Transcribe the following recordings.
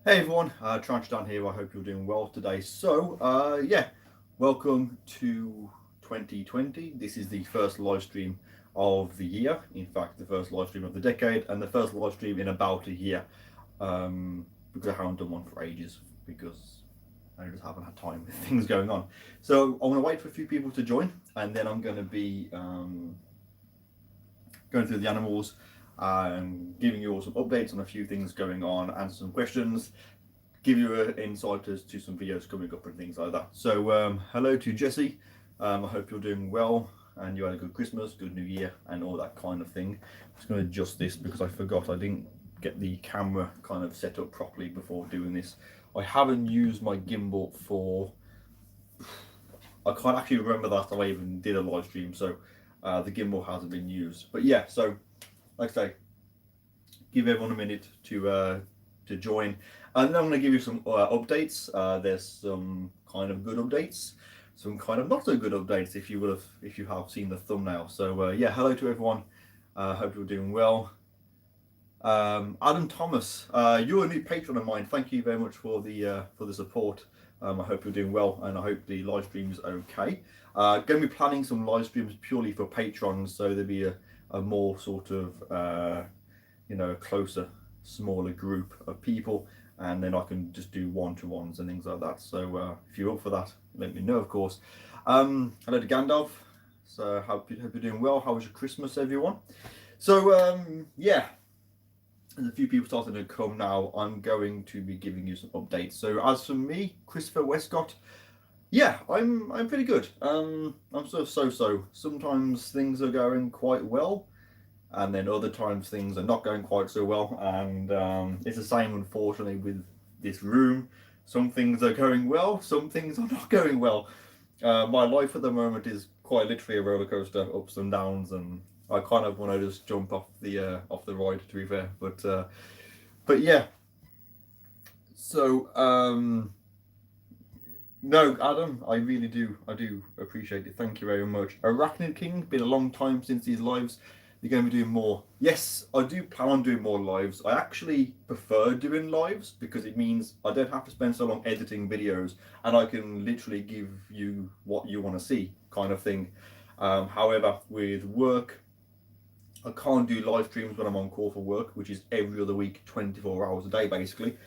Hey everyone, TarantulaDan here. I hope you're doing well today. Welcome to 2020. This is the first live stream of the year. In fact, the first live stream of the decade, and the first live stream in about a year. Because I haven't done one for ages because I just haven't had time with things going on. So I'm going to wait for a few people to join, and then I'm going to be going through the animals, giving you all some updates on a few things going on, answer some questions, give you an insight as to some videos coming up and things like that. So hello to Jesse. I hope you're doing well and you had a good Christmas, good New Year, and all that kind of thing. I'm just going to adjust this because I forgot I didn't get the camera kind of set up properly before doing this. I haven't used my gimbal for. I can't actually remember the last time I even did a live stream, so the gimbal hasn't been used. But yeah, so like I say, give everyone a minute to join, and then I'm going to give you some updates. There's some kind of good updates, some kind of not so good updates if you have seen the thumbnail. So yeah, hello to everyone. Hope you're doing well. Adam Thomas, you're a new patron of mine. Thank you very much for the support. I hope you're doing well, and I hope the live stream is okay. Going to be planning some live streams purely for patrons, so there'll be a more sort of closer, smaller group of people, and then I can just do one-to-ones and things like that. So if you're up for that, let me know, of course. Hello to Gandalf. So hope you're doing well. How was your Christmas, everyone? So yeah, there's a few people starting to come now. I'm going to be giving you some updates. So as for me, Christopher Westcott, yeah, I'm pretty good. I'm sort of so. Sometimes things are going quite well, and then other times things are not going quite so well. And it's the same, unfortunately, with this room. Some things are going well, some things are not going well. My life at the moment is quite literally a roller coaster, ups and downs, and I kind of want to just jump off the ride. To be fair, but yeah. So no, Adam, I really do. I do appreciate it. Thank you very much. Arachnid King, been a long time since these lives. You're going to be doing more. Yes, I do plan on doing more lives. I actually prefer doing lives because it means I don't have to spend so long editing videos, and I can literally give you what you want to see, kind of thing. However, with work, I can't do live streams when I'm on call for work, which is every other week, 24 hours a day, basically.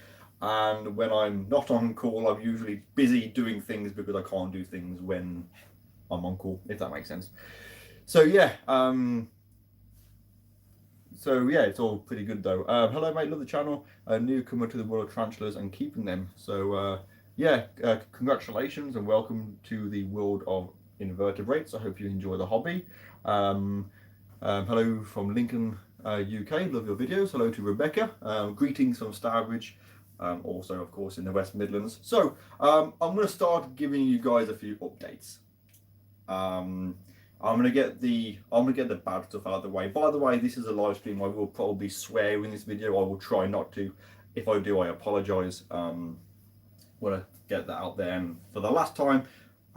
And when I'm not on call, I'm usually busy doing things because I can't do things when I'm on call, if that makes sense. So yeah, it's all pretty good though. Hello, mate. Love the channel. A newcomer to the world of tarantulas and keeping them. So congratulations and welcome to the world of invertebrates. I hope you enjoy the hobby. Hello from Lincoln, UK. Love your videos. Hello to Rebecca. Greetings from Stourbridge. Also, of course, in the West Midlands. So I'm going to start giving you guys a few updates. I'm gonna get the bad stuff out of the way. By the way, this is a live stream. I will probably swear in this video. I will try not to. If I do, I apologise. Want to get that out there. And for the last time,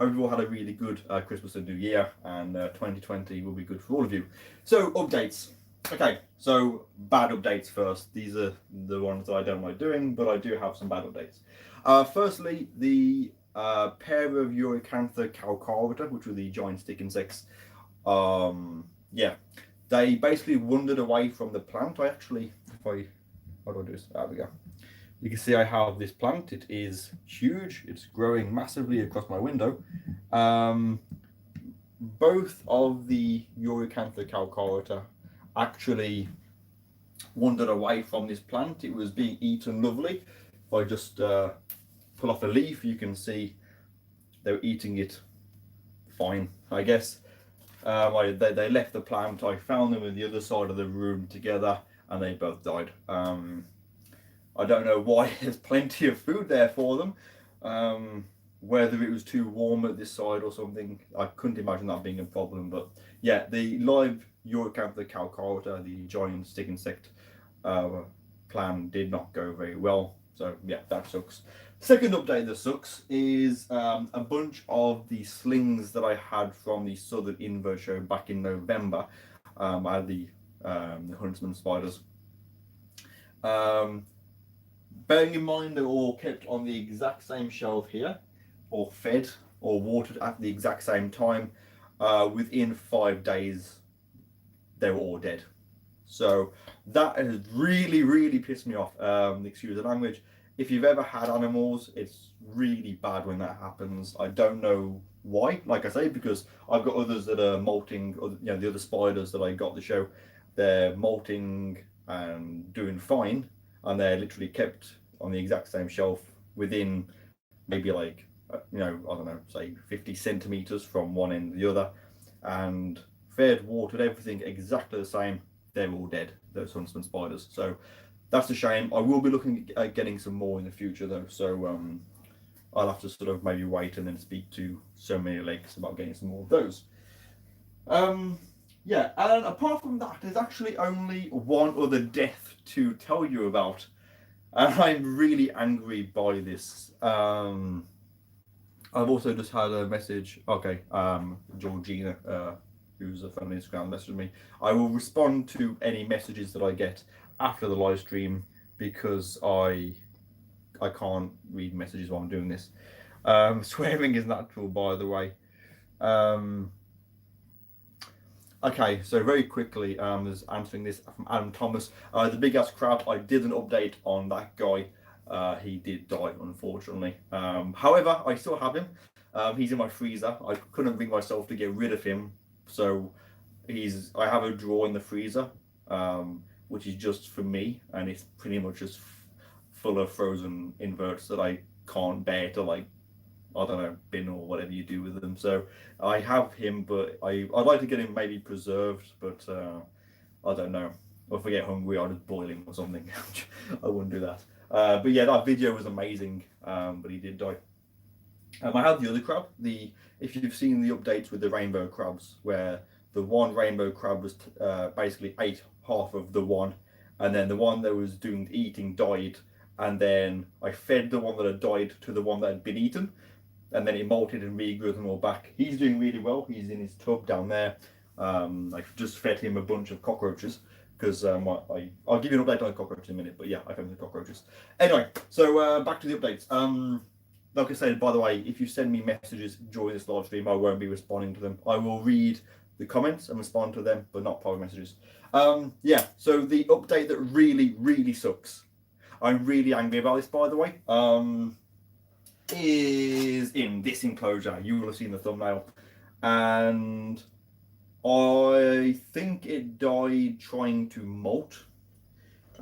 hope you all had a really good Christmas and New Year, and 2020 will be good for all of you. So updates. Okay, so bad updates first. These are the ones that I don't like doing, but I do have some bad updates. Firstly, the pair of Uricantha calcarata, which were the giant stick insects, they basically wandered away from the plant. I actually, how do I do this? There we go. You can see I have this plant. It is huge. It's growing massively across my window. Both of the Uricantha calcarata actually wandered away from this plant. It was being eaten lovely. If I just pull off a leaf, you can see they were eating it fine, I guess. They left the plant. I found them in the other side of the room together, and they both died. I don't know why. There's plenty of food there for them. Whether it was too warm at this side or something, I couldn't imagine that being a problem. But yeah, the live Uricantha calcarata, the giant stick insect plan, did not go very well. So yeah, that sucks. Second update that sucks is a bunch of the slings that I had from the Southern Invert show back in November. I had the huntsman spiders. Bearing in mind they're all kept on the exact same shelf here, or fed or watered at the exact same time, within 5 days they were all dead. So that has really pissed me off. Excuse the language. If you've ever had animals, it's really bad when that happens. I don't know why, like I say, because I've got others that are molting, or, you know, the other spiders that I got to show, they're molting and doing fine, and they're literally kept on the exact same shelf within maybe like, you know, I don't know, say 50 centimeters from one end to the other, and fed, watered, everything exactly the same. They're all dead, those huntsman spiders. So that's a shame. I will be looking at getting some more in the future though, so I'll have to sort of maybe wait and then speak to so many lakes about getting some more of those. Yeah, and apart from that, there's actually only one other death to tell you about, and I'm really angry by this. I've also just had a message. Okay, Georgina, who's a friend on Instagram, messaged me. I will respond to any messages that I get after the live stream, because I can't read messages while I'm doing this. Swearing is natural, by the way. Okay, so very quickly, there's answering this from Adam Thomas. The big ass crab, I did an update on that guy. He did die, unfortunately. However, I still have him. He's in my freezer. I couldn't bring myself to get rid of him, so I have a drawer in the freezer, which is just for me, and it's pretty much just full of frozen inverts that I can't bear to, like, I don't know, bin or whatever you do with them. So I have him, but I'd like to get him maybe preserved, but I don't know. Or if I get hungry, I'll just boil him or something. I wouldn't do that. But yeah, that video was amazing, but he did die. I had the other crab. If you've seen the updates with the rainbow crabs, where the one rainbow crab was basically ate half of the one, and then the one that was doing the eating died, and then I fed the one that had died to the one that had been eaten, and then it molted and regrew them all back. He's doing really well. He's in his tub down there. I've just fed him a bunch of cockroaches, because I'll give you an update on the cockroaches in a minute, but yeah, I fed him the cockroaches. Anyway, so back to the updates. Like I said, by the way, if you send me messages during this live stream, I won't be responding to them. I will read the comments and respond to them, but not private messages. Yeah, so the update that really sucks, I'm really angry about this, by the way, is in this enclosure. You will have seen the thumbnail, and I think it died trying to molt.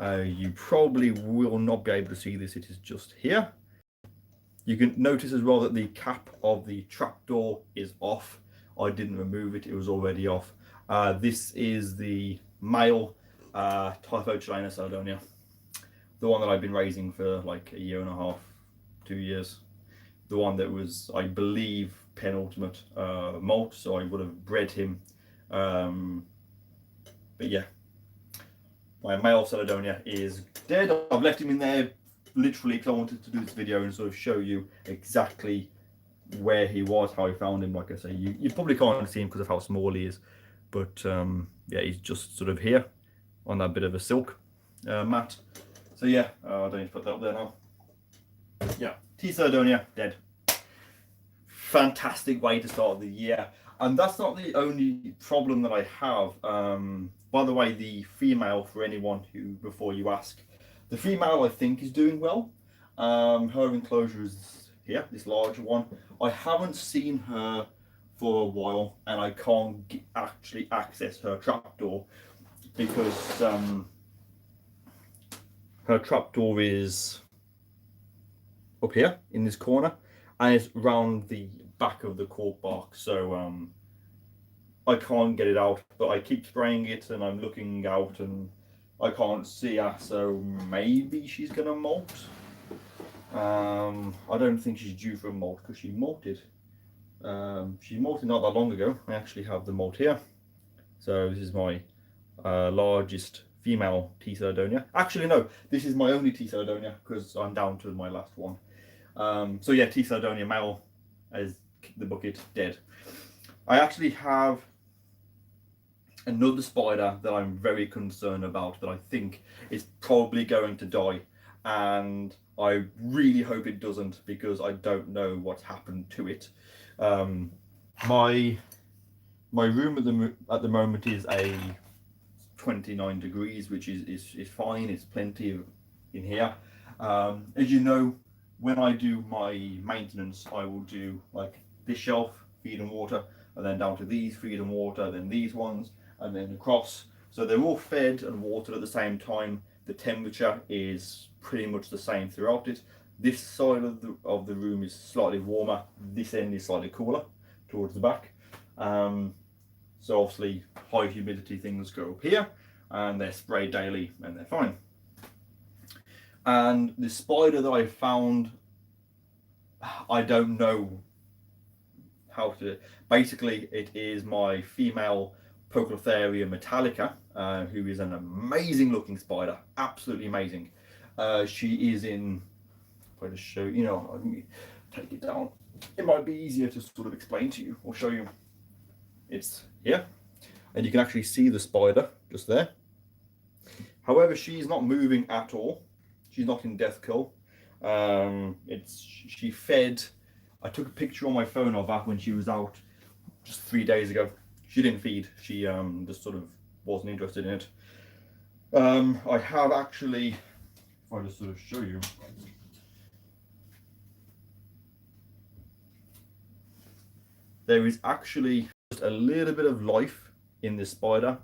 You probably will not be able to see this. It is just here. You can notice as well that the cap of the trapdoor is off. I didn't remove it, it was already off. This is the male Typhochelena Caledonia, the one that I've been raising for like a year and a half, 2 years. The one that was, I believe, penultimate molt, so I would have bred him. But yeah, my male Caledonia is dead. I've left him in there literally because I wanted to do this video and sort of show you exactly where he was, how I found him. Like I say, you probably can't see him because of how small he is, but yeah, he's just sort of here on that bit of a silk mat. So yeah, I don't need to put that up there now. Yeah, T. Caledonia, dead. Fantastic way to start the year. And that's not the only problem that I have. By the way, the female, for anyone who, before you ask, the female I think is doing well. Her enclosure is here, this larger one. I haven't seen her for a while, and I can't actually access her trapdoor because her trapdoor is up here in this corner, and it's round the back of the cork bark, so I can't get it out, but I keep spraying it and I'm looking out and I can't see her, so maybe she's gonna molt. I don't think she's due for a molt because she molted. She molted not that long ago. I actually have the molt here. So this is my largest female T. Caledonia. Actually, no, this is my only T. Caledonia because I'm down to my last one. So yeah, T. Caledonia male has kicked the bucket, dead. I actually have another spider that I'm very concerned about that I think is probably going to die, and I really hope it doesn't, because I don't know what's happened to it. My room at the moment is a 29 degrees, which is fine. It's plenty in here. As you know, when I do my maintenance, I will do like this shelf, feed and water, and then down to these, feed and water, then these ones, and then across. So they're all fed and watered at the same time. The temperature is pretty much the same throughout it. This side of the room is slightly warmer. This end is slightly cooler towards the back. So obviously high humidity things go up here, and they're sprayed daily and they're fine. And the spider that I found, I don't know how to, basically it is my female Poecilotheria metallica, who is an amazing looking spider, absolutely amazing. She is in, if I just show you, let me take it down. It might be easier to sort of explain to you or show you. It's here, and you can actually see the spider just there. However, she's not moving at all. She's not in death kill. She fed. I took a picture on my phone of her when she was out just 3 days ago. She didn't feed. She just sort of wasn't interested in it. I have actually, if I just sort of show you. There is actually just a little bit of life in this spider.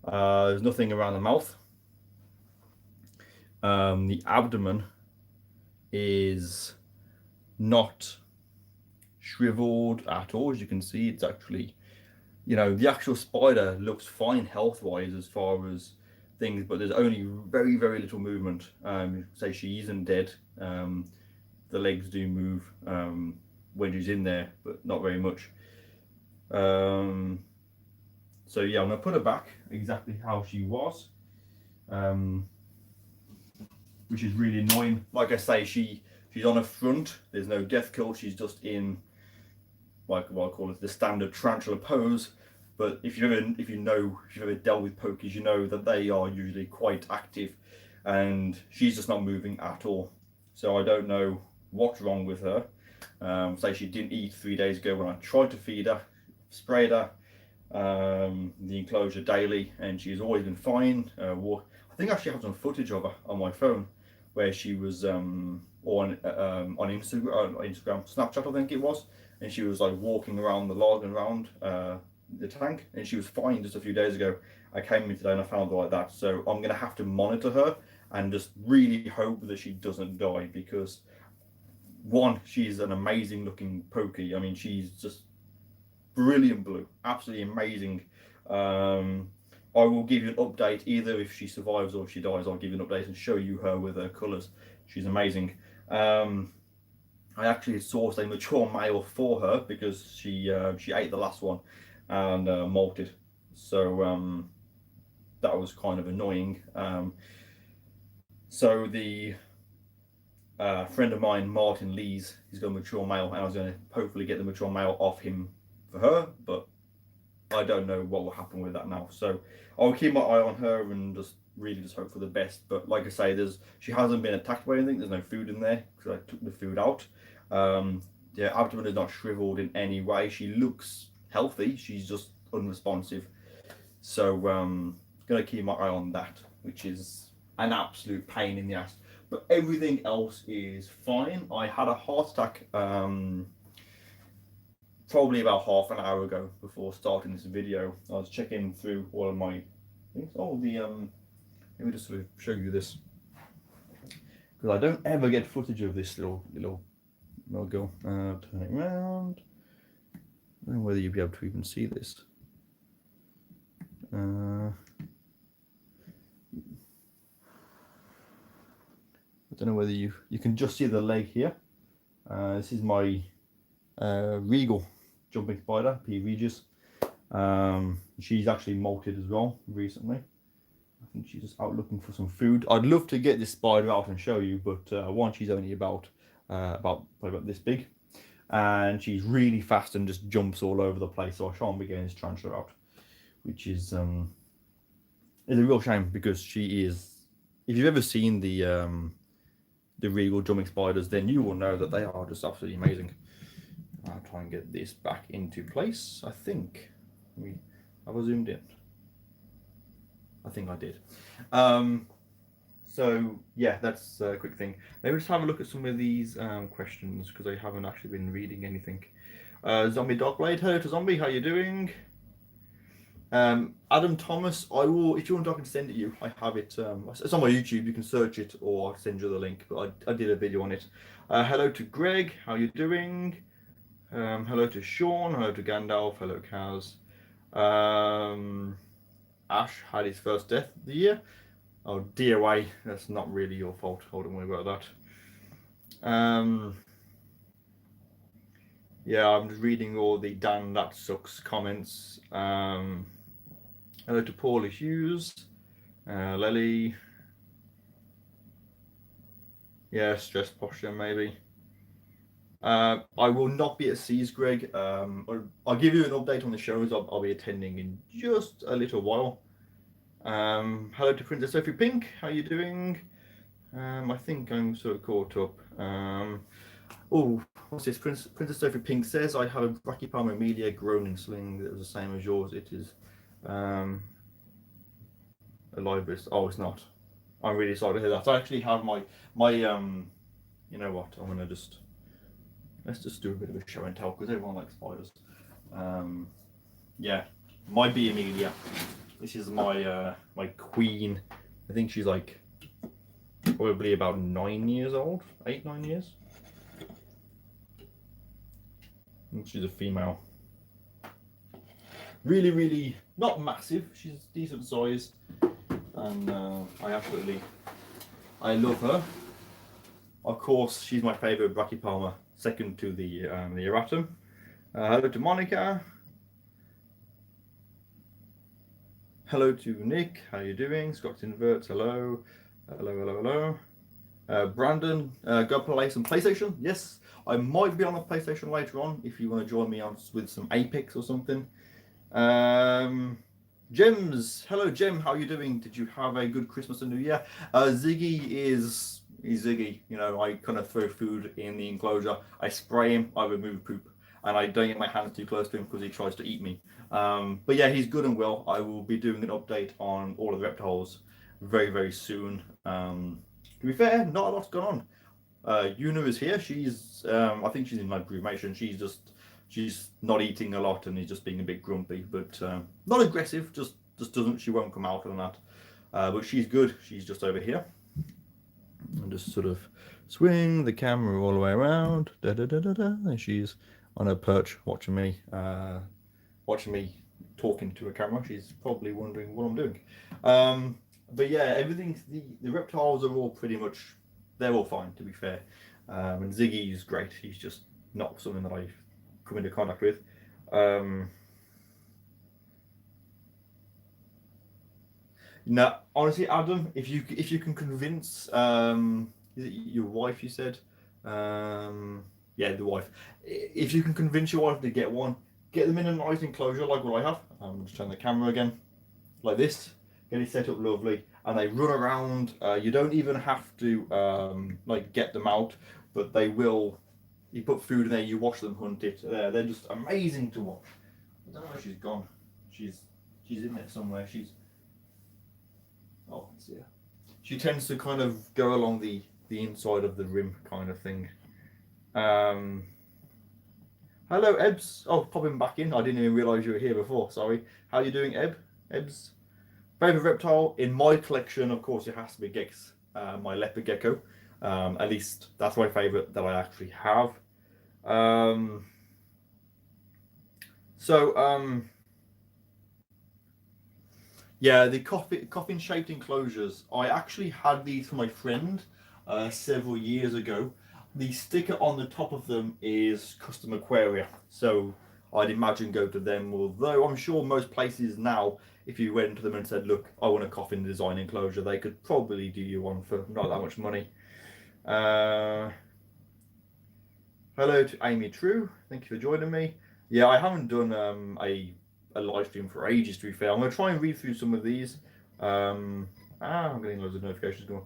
There's nothing around the mouth. The abdomen is not shriveled at all. As you can see, it's actually, the actual spider looks fine health-wise as far as things, but there's only very, very little movement. Say she isn't dead. The legs do move when she's in there, but not very much. So yeah, I'm gonna put her back exactly how she was, which is really annoying. Like I say, she's on her front. There's no death kill. She's just in, like what I call it, the standard tarantula pose. But if you've ever dealt with pokies, you know that they are usually quite active, and she's just not moving at all. So I don't know what's wrong with her. Say she didn't eat 3 days ago when I tried to feed her, sprayed her, the enclosure daily, and she's always been fine. I think I actually have some footage of her on my phone where she was on Instagram, Snapchat I think it was, and she was like walking around the log and around the tank, and she was fine just a few days ago. I came in today and I found her like that, so I'm gonna have to monitor her and just really hope that she doesn't die, because one, she's an amazing looking pokey. I mean, she's just brilliant blue, absolutely amazing. I will give you an update either if she survives or if she dies. I'll give you an update and show you her with her colours. She's amazing. I actually sourced a mature male for her because she ate the last one and molted, so that was kind of annoying. So the friend of mine, Martin Lees, he's got a mature male, and I was going to hopefully get the mature male off him for her, but I don't know what will happen with that now. So I'll keep my eye on her and just really just hope for the best. But like I say, she hasn't been attacked by anything. There's no food in there because I took the food out. The abdomen is not shriveled in any way. She looks healthy. She's just unresponsive. So gonna keep my eye on that, which is an absolute pain in the ass. But everything else is fine. I had a heart attack probably about half an hour ago before starting this video. I was checking through all of my things. Let me just sort of show you this, because I don't ever get footage of this little girl. Turn it around. I don't know whether you'll be able to even see this. I don't know whether you can just see the leg here. This is my regal jumping spider, P. regis. She's actually molted as well recently. I think she's just out looking for some food. I'd love to get this spider out and show you, but one, she's only about this big, and she's really fast and just jumps all over the place. So I shan't be getting this tarantula out, which is a real shame, because she is. If you've ever seen the the regal jumping spiders, then you will know that they are just absolutely amazing. I'll try and get this back into place. I think have I zoomed in? I think I did. So yeah, that's a quick thing. Maybe just have a look at some of these questions because I haven't actually been reading anything. Zombie Dogblade, hello to Zombie, how you doing? Adam Thomas, I will, if you want, I can send it you. I have it. It's on my YouTube. You can search it, or I'll send you the link. But I did a video on it. Hello to Greg, how you doing? Hello to Sean. Hello to Gandalf. Hello Kaz. Ash had his first death of the year. Oh, DOA. That's not really your fault. I don't worry about that. Yeah, I'm just reading all the Dan That Sucks comments. Hello to Paula Hughes, Lily. Yeah, stress posture maybe. I will not be at Seas, Greg. I'll give you an update on the shows I'll be attending in just a little while. Hello to Princess Sophie Pink. How you doing? I think I'm sort of caught up. Oh, what's this? Princess Sophie Pink says I have a Brachypalma media groaning sling that was the same as yours. It is a librist. Oh, it's not. I'm really sorry to hear that. I actually have my you know what? I'm gonna let's just do a bit of a show and tell because everyone likes spiders. Yeah, my B Amelia. This is my my queen. I think she's like probably about 9 years old, 8-9 years. And she's a female. Really, really not massive. She's decent size, and I love her. Of course, she's my favourite Brachypalma, second to the erratum. Hello to Monica. Hello to Nick. How you doing? Scott Invert. Hello. Hello. Brandon, go play some PlayStation. Yes, I might be on the PlayStation later on if you want to join me on with some Apex or something. Gems, hello Gem, how are you doing? Did you have a good Christmas and New Year? Ziggy is Ziggy. You know, I kind of throw food in the enclosure. I spray him. I remove poop, and I don't get my hands too close to him because he tries to eat me. But yeah, he's good and well. I will be doing an update on all of the reptiles very, very soon. To be fair, not a lot's gone on. Yuna is here. She's, I think she's in my cremation. She's not eating a lot and is just being a bit grumpy, but not aggressive. Just doesn't. She won't come out of that. But she's good. She's just over here. And just sort of swing the camera all the way around. Da da da da da. And she's on her perch watching me talking to a camera. She's probably wondering what I'm doing. But yeah, everything, the reptiles are all pretty much, they're all fine, to be fair. And Ziggy is great. He's just not something that I've come into contact with. No, honestly, Adam, if you can convince, is it your wife? You said, yeah, the wife. If you can convince your wife to get one, get them in a nice enclosure like what I have. Just turn the camera again, like this. Get it set up lovely, and they run around. You don't even have to like get them out, but they will. You put food in there, you watch them hunt it. They're just amazing to watch. I don't know where she's gone. She's in there somewhere. Oh, I see her. She tends to kind of go along the inside of the rim kind of thing. Hello, Ebs. Oh, popping back in. I didn't even realise you were here before. Sorry. How you doing, Ebs? Favorite reptile in my collection, of course, it has to be Gex, my leopard gecko. At least that's my favorite that I actually have. Yeah, the coffin-shaped enclosures. I actually had these for my friend several years ago. The sticker on the top of them is custom aquaria, so I'd imagine go to them. Although I'm sure most places now, if you went to them and said, "Look, I want a coffin design enclosure," they could probably do you one for not that much money. Hello to Amy True. Thank you for joining me. Yeah, I haven't done a live stream for ages, to be fair. I'm going to try and read through some of these. I'm getting loads of notifications going.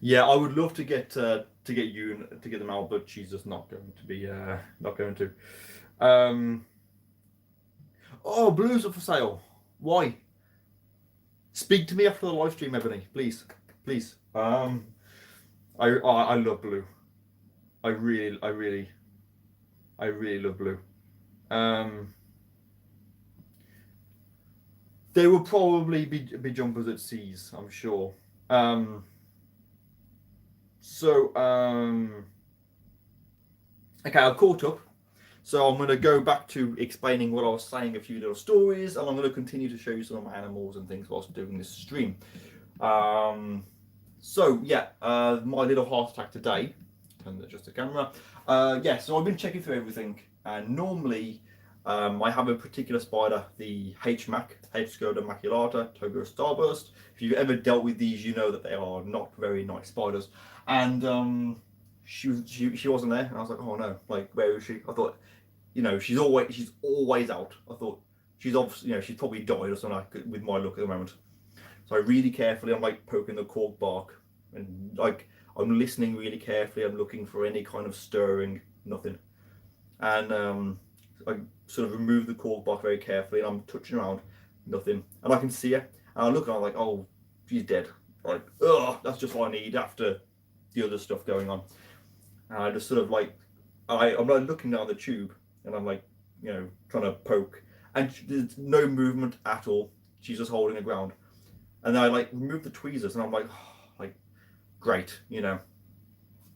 Yeah, I would love to get you to get them out, but she's just not going to be not going to. Um, oh, blues are for sale. Why? Speak to me after the live stream, Ebony, please, please. I love blue. I really, I really, I really love blue. Um, they will probably be jumpers at seas, I'm sure. Um, so okay, I've caught up. So I'm going to go back to explaining what I was saying, a few little stories, and I'm going to continue to show you some of my animals and things whilst doing this stream. So yeah, my little heart attack today. Turn just the camera. Yeah, so I've been checking through everything, and normally I have a particular spider, the HMAC, H-Scoda maculata, Togo starburst. If you've ever dealt with these, you know that they are not very nice spiders. And she wasn't there, and I was like, oh no, like where is she? I thought, you know, she's always out. I thought she's obviously, you know, she's probably died or something with my look at the moment. So I really carefully, I'm like poking the cork bark, and like I'm listening really carefully. I'm looking for any kind of stirring, nothing. And I sort of remove the cork bark very carefully, and I'm touching around, nothing. And I can see her, and I look and I'm like, oh, she's dead. Like, ugh, that's just what I need after the other stuff going on. And I just sort of like, I'm like looking down the tube, and I'm like, you know, trying to poke, and there's no movement at all. She's just holding the ground. And then I like remove the tweezers, and I'm like, oh, like, great, you know.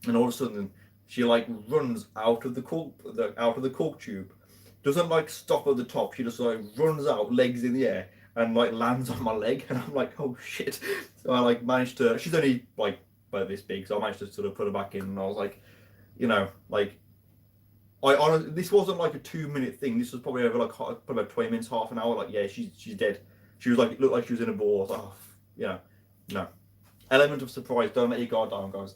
And all of a sudden, she like runs out of the cork tube, doesn't like stop at the top. She just like runs out, legs in the air, and like lands on my leg. And I'm like, oh shit. So I like managed to. She's only like about this big, so I managed to sort of put her back in. And I was like, you know, like, I honestly, this wasn't like a 2 minute thing. This was probably over like probably about 20 minutes, half an hour. Like, yeah, she's dead. She was like, it looked like she was in a ball. I was like, oh, you know, no. Element of surprise. Don't let your guard down, guys.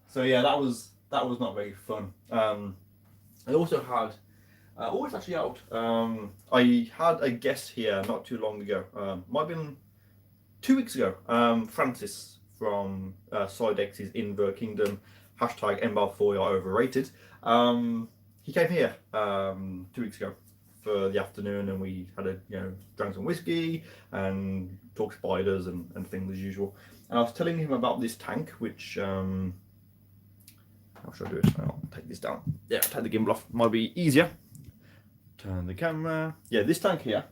So yeah, that was not very fun. I also had, oh, it's actually out. I had a guest here not too long ago. Might have been 2 weeks ago. Francis from Sidex's Invert Kingdom. Hashtag MBAL4 are overrated. He came here 2 weeks ago for the afternoon, and we had drank some whiskey and talked spiders and things as usual. And I was telling him about this tank, which how should I do it? I'll take this down. Yeah, take the gimbal off. Might be easier. Turn the camera. Yeah, this tank here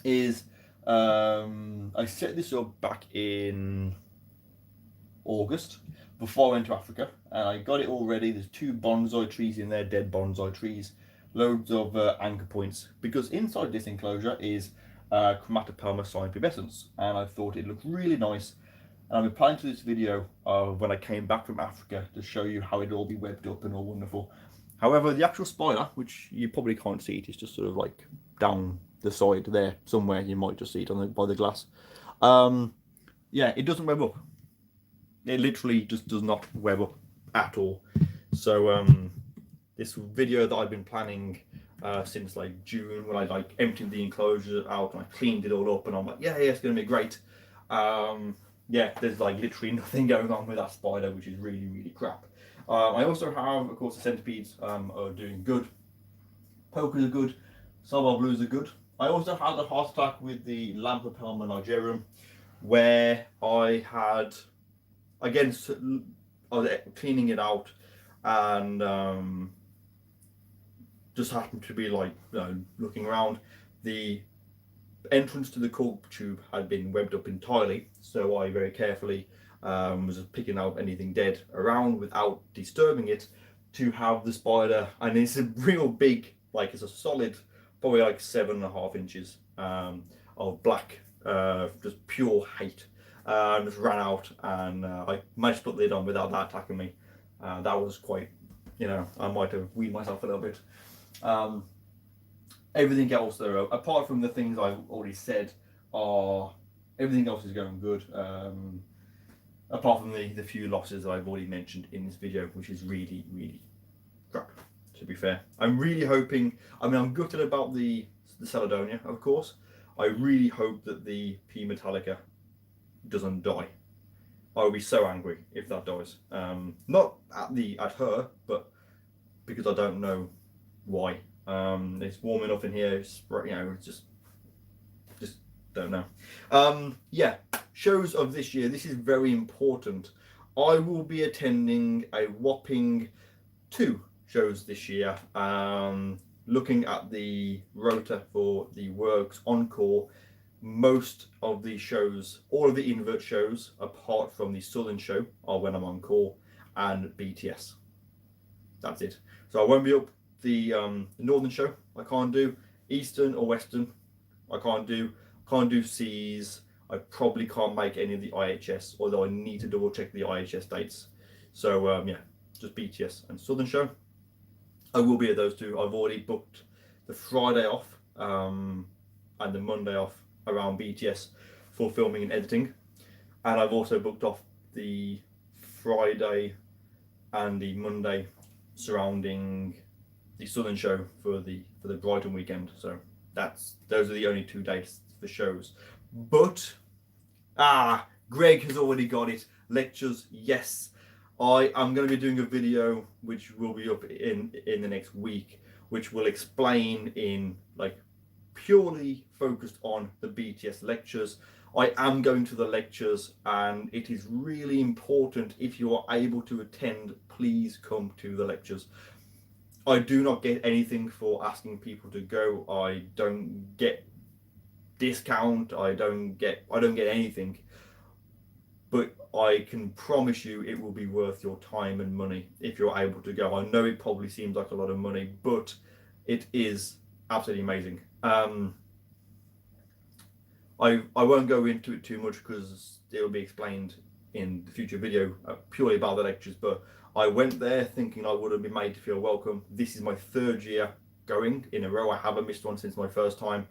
is I set this up back in August before I went to Africa, and I got it all ready. There's 2 bonsai trees in there, dead bonsai trees, loads of anchor points, because inside this enclosure is Chromatopelma cyanopubescens, and I thought it looked really nice. And I've been planning to do this video when I came back from Africa to show you how it'd all be webbed up and all wonderful. However, the actual spider, which you probably can't see, it is just sort of like down the side there somewhere. You might just see it by the glass. Yeah, it doesn't web up. It literally just does not web up at all. So this video that I've been planning since like June, when I like emptied the enclosure out and I cleaned it all up, and I'm like, yeah, it's gonna be great. Yeah, there's like literally nothing going on with that spider, which is really, really crap. I also have, of course, the centipedes are doing good. Pokers are good. Salvar blues are good. I also had a heart attack with the Lampropelma nigerium, where I had, again, I was cleaning it out, and just happened to be like, looking around. The entrance to the cork tube had been webbed up entirely, so I very carefully was just picking out anything dead around without disturbing it, to have the spider, and it's a real big, like, it's a solid, probably like 7.5 inches of black, just pure hate. Just ran out, and I managed to put the lid on without that attacking me. That was quite, I might have weaned myself a little bit. Everything else though, apart from the things I've already said, everything else is going good. Apart from the few losses that I've already mentioned in this video, which is really, really crap, to be fair. I'm really hoping, I'm gutted about the Celadonia, of course. I really hope that the P Metallica doesn't die. I will be so angry if that dies. Not at her, but because I don't know why. It's warm enough in here. It's, just don't know. Yeah, shows of this year. This is very important. I will be attending a whopping 2 shows this year. Looking at the rota for the Works Encore, most of the shows, all of the Invert shows, apart from the Southern show, are when I'm on call, and BTS. That's it. So I won't be up the Northern show. I can't do Eastern or Western. I can't do C's. I probably can't make any of the IHS, although I need to double check the IHS dates. So yeah, just BTS and Southern show. I will be at those 2. I've already booked the Friday off and the Monday off around BTS for filming and editing, and I've also booked off the Friday and the Monday surrounding the Southern show for the Brighton weekend. So those are the only 2 dates for shows. But Greg has already got it. Lectures, yes. I am going to be doing a video which will be up in the next week, which will explain in like purely focused on the BTS lectures. I am going to the lectures, and it is really important, if you are able to attend, please come to the lectures. I do not get anything for asking people to go. I don't get discount. I don't get anything. But I can promise you it will be worth your time and money if you're able to go. I know it probably seems like a lot of money, but it is absolutely amazing. I won't go into it too much because it will be explained in the future video purely about the lectures, but I went there thinking I would have been made to feel welcome. This is my 3rd year going in a row. I haven't missed one since my first time.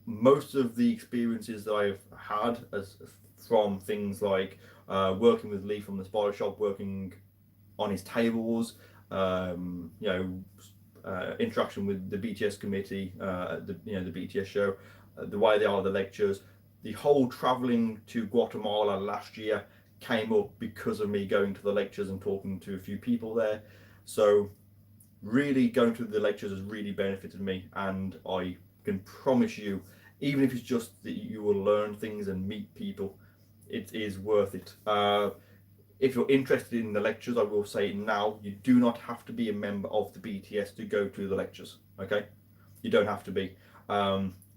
Most of the experiences that I've had from things like working with Lee from the Spider Shop, working on his tables, interaction with the BTS committee, the BTS show, the way they are, the lectures, the whole traveling to Guatemala last year came up because of me going to the lectures and talking to a few people there. So really going to the lectures has really benefited me, and I can promise you, even if it's just that you will learn things and meet people, it is worth it. If you're interested in the lectures, I will say now, you do not have to be a member of the BTS to go to the lectures. Okay, you don't have to be.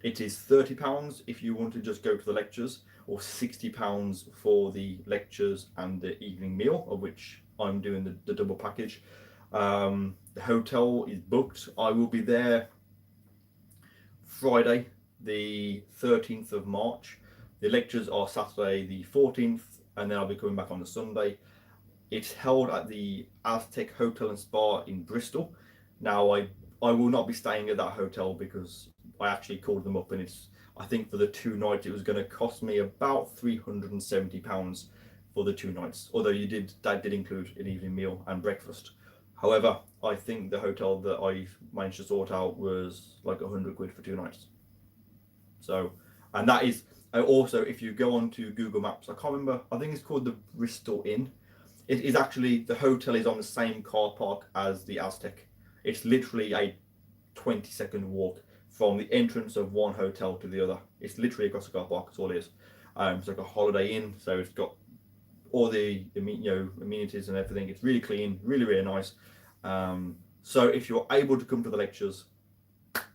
It is £30 if you want to just go to the lectures, or £60 for the lectures and the evening meal, of which I'm doing the double package. The hotel is booked. I will be there Friday the 13th of March. The lectures are Saturday the 14th, and then I'll be coming back on the Sunday. It's held at the Aztec Hotel and Spa in Bristol. Now I will not be staying at that hotel because I actually called them up, and I think for the 2 nights it was going to cost me about £370 for the 2 nights, although that did include an evening meal and breakfast. However, I think the hotel that I managed to sort out was like £100 for 2 nights. So, and that is also, if you go onto Google Maps, I can't remember, I think it's called the Bristol Inn. It is actually, the hotel is on the same car park as the Aztec. It's literally a 20-second walk from the entrance of one hotel to the other. It's literally across the car park. That's all it is. It's like a Holiday Inn, so it's got all the amenities and everything. It's really clean, really, really nice. So if you're able to come to the lectures,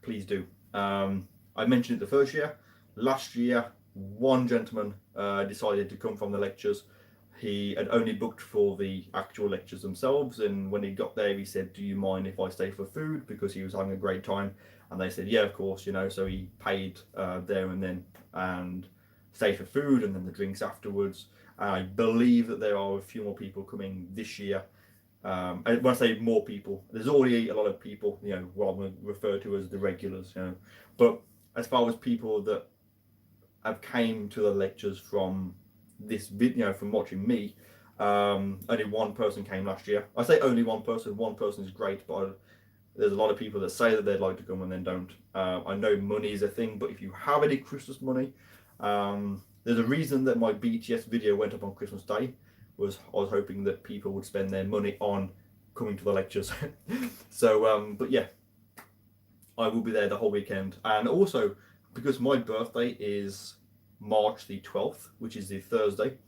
please do. I mentioned it the first year. Last year, one gentleman decided to come from the lectures. He had only booked for the actual lectures themselves, and when he got there, he said, "Do you mind if I stay for food?" Because he was having a great time, and they said, "Yeah, of course." So he paid there and then, and stayed for food and then the drinks afterwards. I believe that there are a few more people coming this year. And when I say more people, there's already a lot of people, what I'm going to refer to as the regulars. But as far as people that have came to the lectures from this video, from watching me, only one person came last year. I say only one person. One person is great, but there's a lot of people that say that they'd like to come and then don't. I know money is a thing, but if you have any Christmas money, There's a reason that my BTS video went up on Christmas Day. I was hoping that people would spend their money on coming to the lectures. So, but yeah, I will be there the whole weekend. And also, because my birthday is March the 12th, which is the Thursday,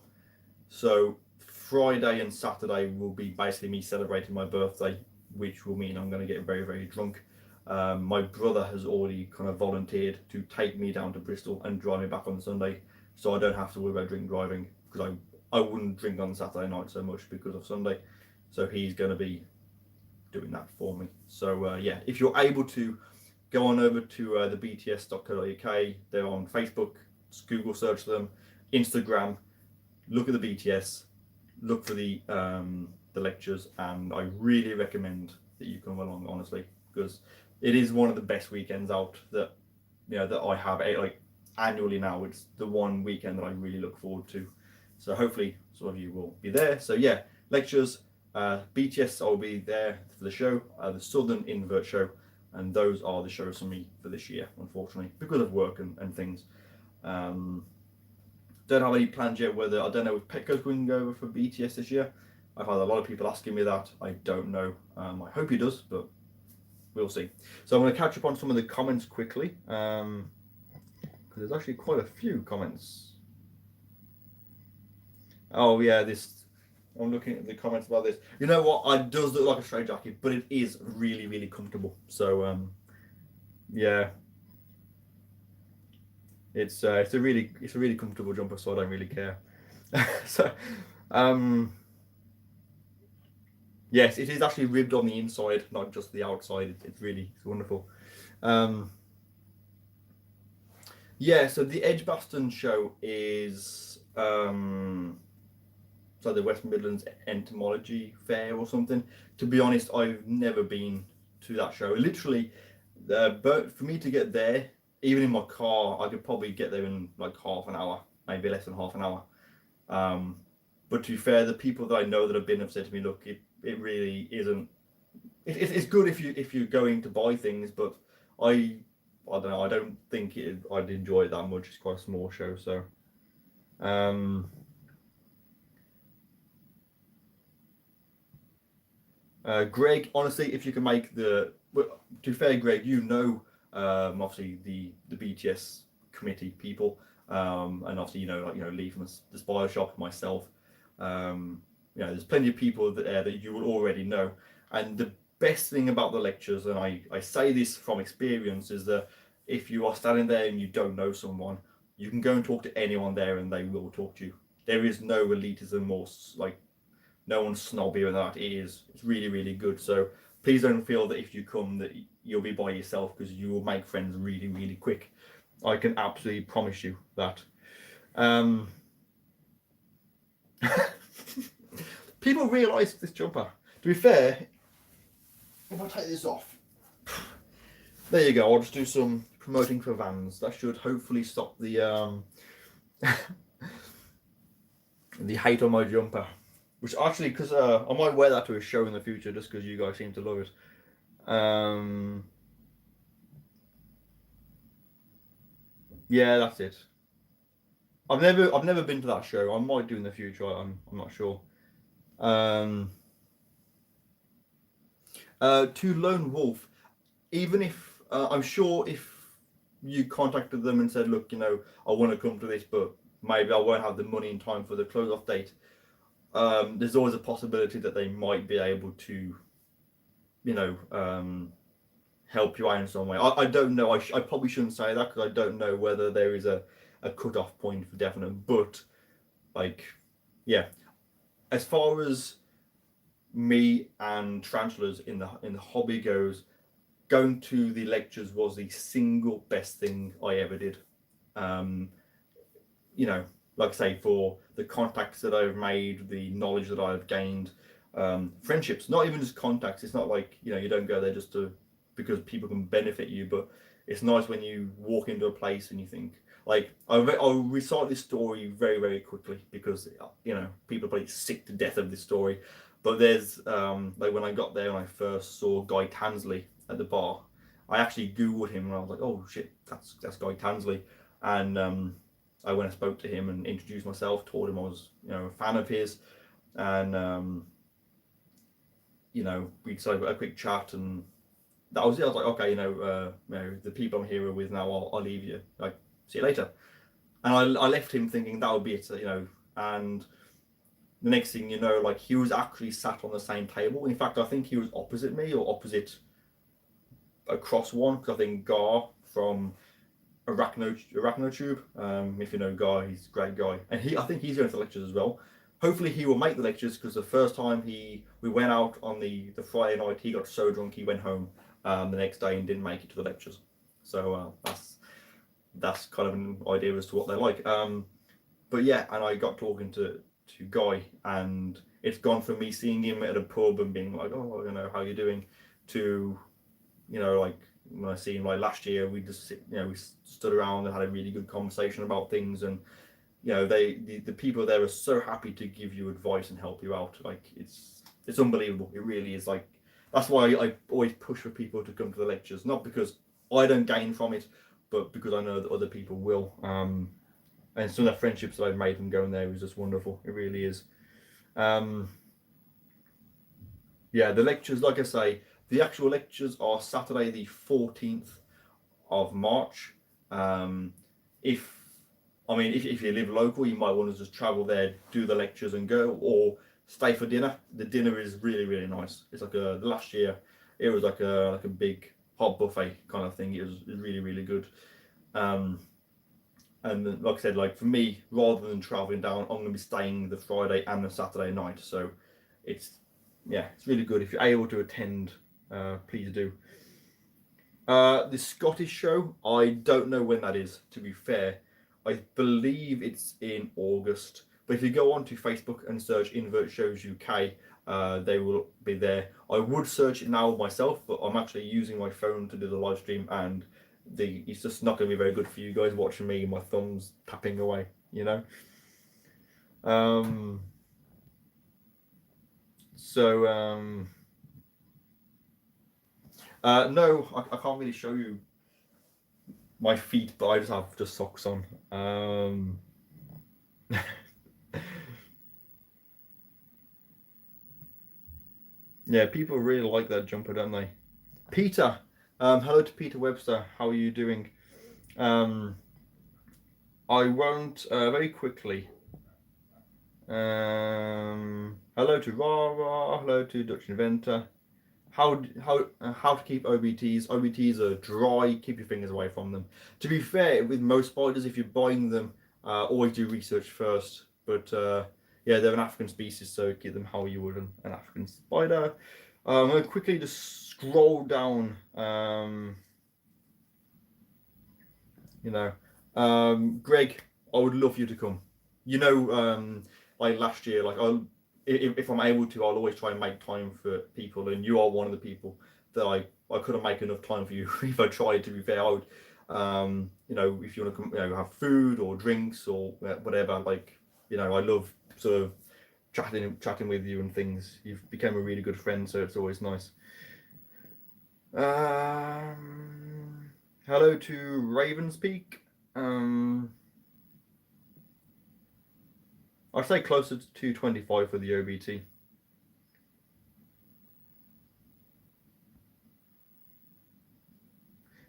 so Friday and Saturday will be basically me celebrating my birthday, which will mean I'm going to get very, very drunk. My brother has already kind of volunteered to take me down to Bristol and drive me back on Sunday, so I don't have to worry about drink driving, because I wouldn't drink on Saturday night so much because of Sunday. So he's going to be doing that for me. So yeah, if you're able to, go on over to the bts.co.uk. They're on Facebook. Just Google search them. Instagram. Look at the BTS. Look for the lectures, and I really recommend that you come along, honestly, because it is one of the best weekends out that that I have like annually now. It's the one weekend that I really look forward to. So hopefully some of you will be there. So yeah, lectures, BTS, I'll be there for the show, the Southern Invert Show, and those are the shows for me for this year, unfortunately, because of work and things. Don't have any plans yet whether, I don't know if Petco's going to go over for BTS this year. I've had a lot of people asking me that. I don't know. I hope he does, but we'll see. So I'm going to catch up on some of the comments quickly, because there's actually quite a few comments. Oh yeah, I'm looking at the comments about this. You know what? It does look like a straight jacket, but it is really, really comfortable. So yeah, it's a really comfortable jumper, so I don't really care. So yes, it is actually ribbed on the inside, not just the outside. It's wonderful. Yeah, so the Edgbaston show is so the West Midlands Entomology Fair or something. To be honest, I've never been to that show. Literally, but for me to get there, even in my car, I could probably get there in like half an hour, maybe less than half an hour. But to be fair, the people that I know that have been have said to me, look, it really isn't. It's good if you're going to buy things, but I don't know. I don't think I'd enjoy it that much. It's quite a small show, so. Greg, honestly, if you can make to be fair, Greg, obviously the BTS committee people, and obviously Lee from the Spire Shop, myself, there's plenty of people that you will already know, and the best thing about the lectures, and I say this from experience, is that if you are standing there and you don't know someone, you can go and talk to anyone there, and they will talk to you. There is no elitism or like. No one's snobby or that. It's really, really good. So please don't feel that if you come that you'll be by yourself, because you will make friends really, really quick. I can absolutely promise you that. People realise this jumper. To be fair, if I take this off, there you go. I'll just do some promoting for Vans. That should hopefully stop the the hate on my jumper. Which actually, because I might wear that to a show in the future, just because you guys seem to love it. Yeah, that's it. I've never been to that show. I might do in the future. I'm not sure. To Lone Wolf, even if I'm sure if you contacted them and said, look, I want to come to this, but maybe I won't have the money in time for the close-off date. There's always a possibility that they might be able to, help you out in some way. I don't know. I probably shouldn't say that, because I don't know whether there is a cut-off point for definite. But yeah, as far as me and tarantulas in the hobby goes, going to the lectures was the single best thing I ever did. Like I say, for the contacts that I've made, the knowledge that I've gained, friendships, not even just contacts. It's not like, you don't go there just because people can benefit you, but it's nice when you walk into a place and you think, like, I'll recite this story very, very quickly, because, people are probably sick to death of this story. But there's, like, when I got there and I first saw Guy Tansley at the bar, I actually Googled him and I was like, oh shit, that's Guy Tansley. And when I spoke to him and introduced myself, told him I was, a fan of his, and we decided a quick chat, and that was it. I was like, okay, the people I'm here with now, I'll leave you. Like, see you later. And I left him thinking that would be it, and the next thing you know, like, he was actually sat on the same table. In fact, I think he was opposite me, or opposite across one, because I think Gar from Arachnotube, if you know Gar, he's a great guy, and I think he's going to the lectures as well. Hopefully he will make the lectures, because the first time we went out on the Friday night, he got so drunk he went home the next day and didn't make it to the lectures. So that's kind of an idea as to what they're like. But yeah, and I got talking to Guy, and it's gone from me seeing him at a pub and being like, oh, how you doing, to like, when I see him like last year, we just we stood around and had a really good conversation about things, and the people there are so happy to give you advice and help you out. Like, it's unbelievable. It really is. Like, that's why I always push for people to come to the lectures, not because I don't gain from it, but because I know that other people will. And some of the friendships that I've made from going there is just wonderful. It really is. Yeah, the lectures, like I say, the actual lectures are Saturday the 14th of March. If you live local, you might want to just travel there, do the lectures and go, or stay for dinner. The dinner is really, really nice. It's like last year, it was like a big hot buffet kind of thing. It was really, really good. And like I said, like, for me, rather than traveling down, I'm going to be staying the Friday and the Saturday night. So it's really good. If you're able to attend, please do. The Scottish show, I don't know when that is, to be fair. I believe it's in August. But if you go onto Facebook and search Invert Shows UK, they will be there. I would search it now myself, but I'm actually using my phone to do the live stream, and it's just not going to be very good for you guys watching me, my thumbs tapping away, No, I can't really show you my feet, but I just have socks on. Yeah, people really like that jumper, don't they? Peter, hello to Peter Webster. How are you doing? I won't very quickly. Hello to Rara. Hello to Dutch Inventor. How to keep OBTs? OBTs are dry. Keep your fingers away from them. To be fair, with most spiders, if you're buying them, always do research first. But yeah, they're an African species, so keep them how you would an African spider. I'm going to quickly just scroll down. Greg, I would love you to come. Like last year, like if I'm able to, I'll always try and make time for people, and you are one of the people that I couldn't make enough time for you if I tried. To be fair, I would, if you want to come, have food or drinks or whatever. Like, I love sort of chatting with you and things. You've become a really good friend, so it's always nice. Hello to Ravenspeak. I'd say closer to 25 for the OBT.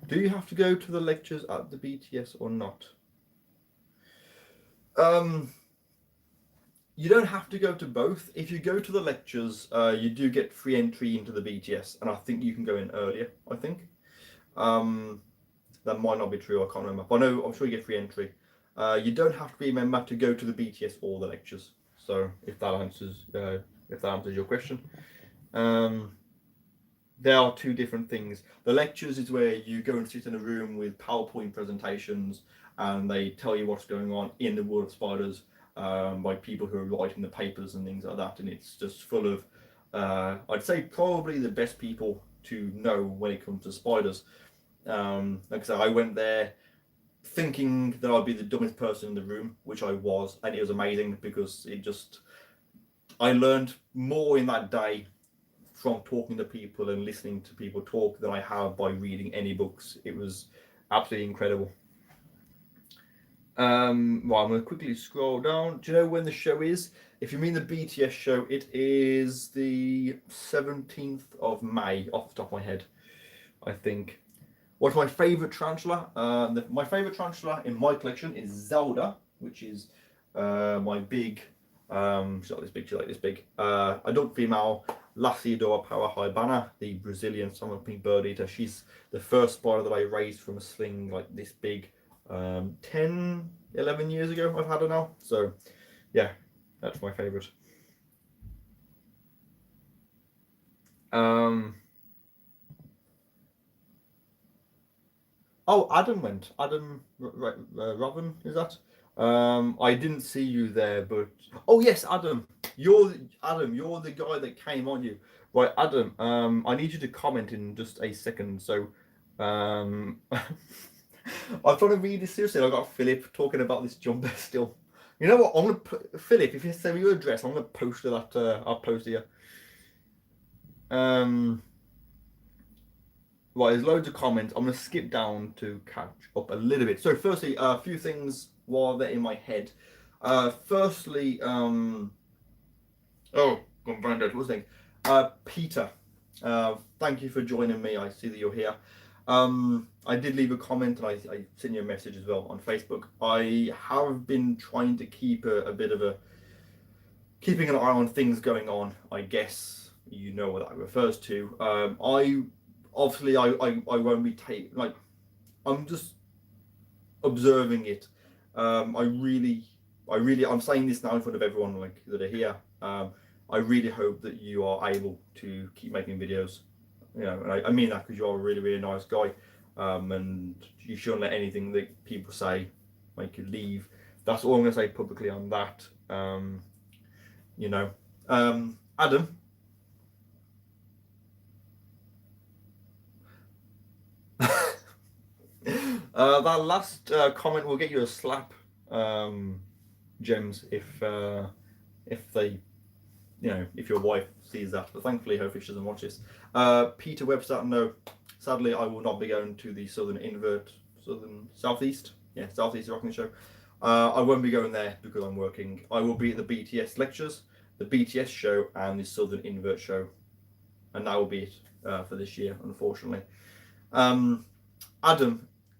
Do you have to go to the lectures at the BTS or not? You don't have to go to both. If you go to the lectures, you do get free entry into the BTS, and I think you can go in earlier, I think. That might not be true, I can't remember. But I'm sure you get free entry. You don't have to be a member to go to the BTS or the lectures. So if that answers your question. There are two different things. The lectures is where you go and sit in a room with PowerPoint presentations, and they tell you what's going on in the world of spiders by people who are writing the papers and things like that. And it's just full of, I'd say, probably the best people to know when it comes to spiders. Like I said, I went there thinking that I'd be the dumbest person in the room, which I was, and it was amazing because I learned more in that day from talking to people and listening to people talk than I have by reading any books. It was absolutely incredible. Well, I'm going to quickly scroll down. Do you know when the show is? If you mean the BTS show, it is the 17th of May, off the top of my head, I think. What's my favourite tarantula? My favourite tarantula in my collection is Zelda, which is my big, she's not this big, she's like this big, adult female Lassiodora parahybana, the Brazilian summer pink bird eater. She's the first spider that I raised from a sling like this big 10, 11 years ago. I've had her now. So, yeah, that's my favourite. Oh, Adam went. Adam Robin, is that? I didn't see you there, but oh yes, Adam. You're the guy that came on you. Right, Adam. I need you to comment in just a second. So, I'm trying to read this seriously. I got Philip talking about this jumper still. You know what? I'm gonna put Philip. If you send me your address, I'm gonna post that. I'll post here. Right, there's loads of comments. I'm going to skip down to catch up a little bit. So, firstly, a few things while they're in my head. Firstly, oh, gone brain dead. What's the thing? Peter, thank you for joining me. I see that you're here. I did leave a comment and I sent you a message as well on Facebook. I have been trying to keep a bit of keeping an eye on things going on. I guess you know what that refers to. I won't be I'm just observing it. I'm saying this now in front of everyone like that are here. I really hope that you are able to keep making videos. You know, and I mean that because you're a really, really nice guy. And you shouldn't let anything that people say make you leave. That's all I'm going to say publicly on that. You know, Adam. That last comment will get you a slap, Gems, if they, you know, if your wife sees that. But thankfully, hopefully she doesn't watch this. Peter Webster, no, sadly, I will not be going to the Southeast Rocking Show. I won't be going there because I'm working. I will be at the BTS lectures, the BTS show, and the Southern Invert show, and that will be it for this year, unfortunately. Adam,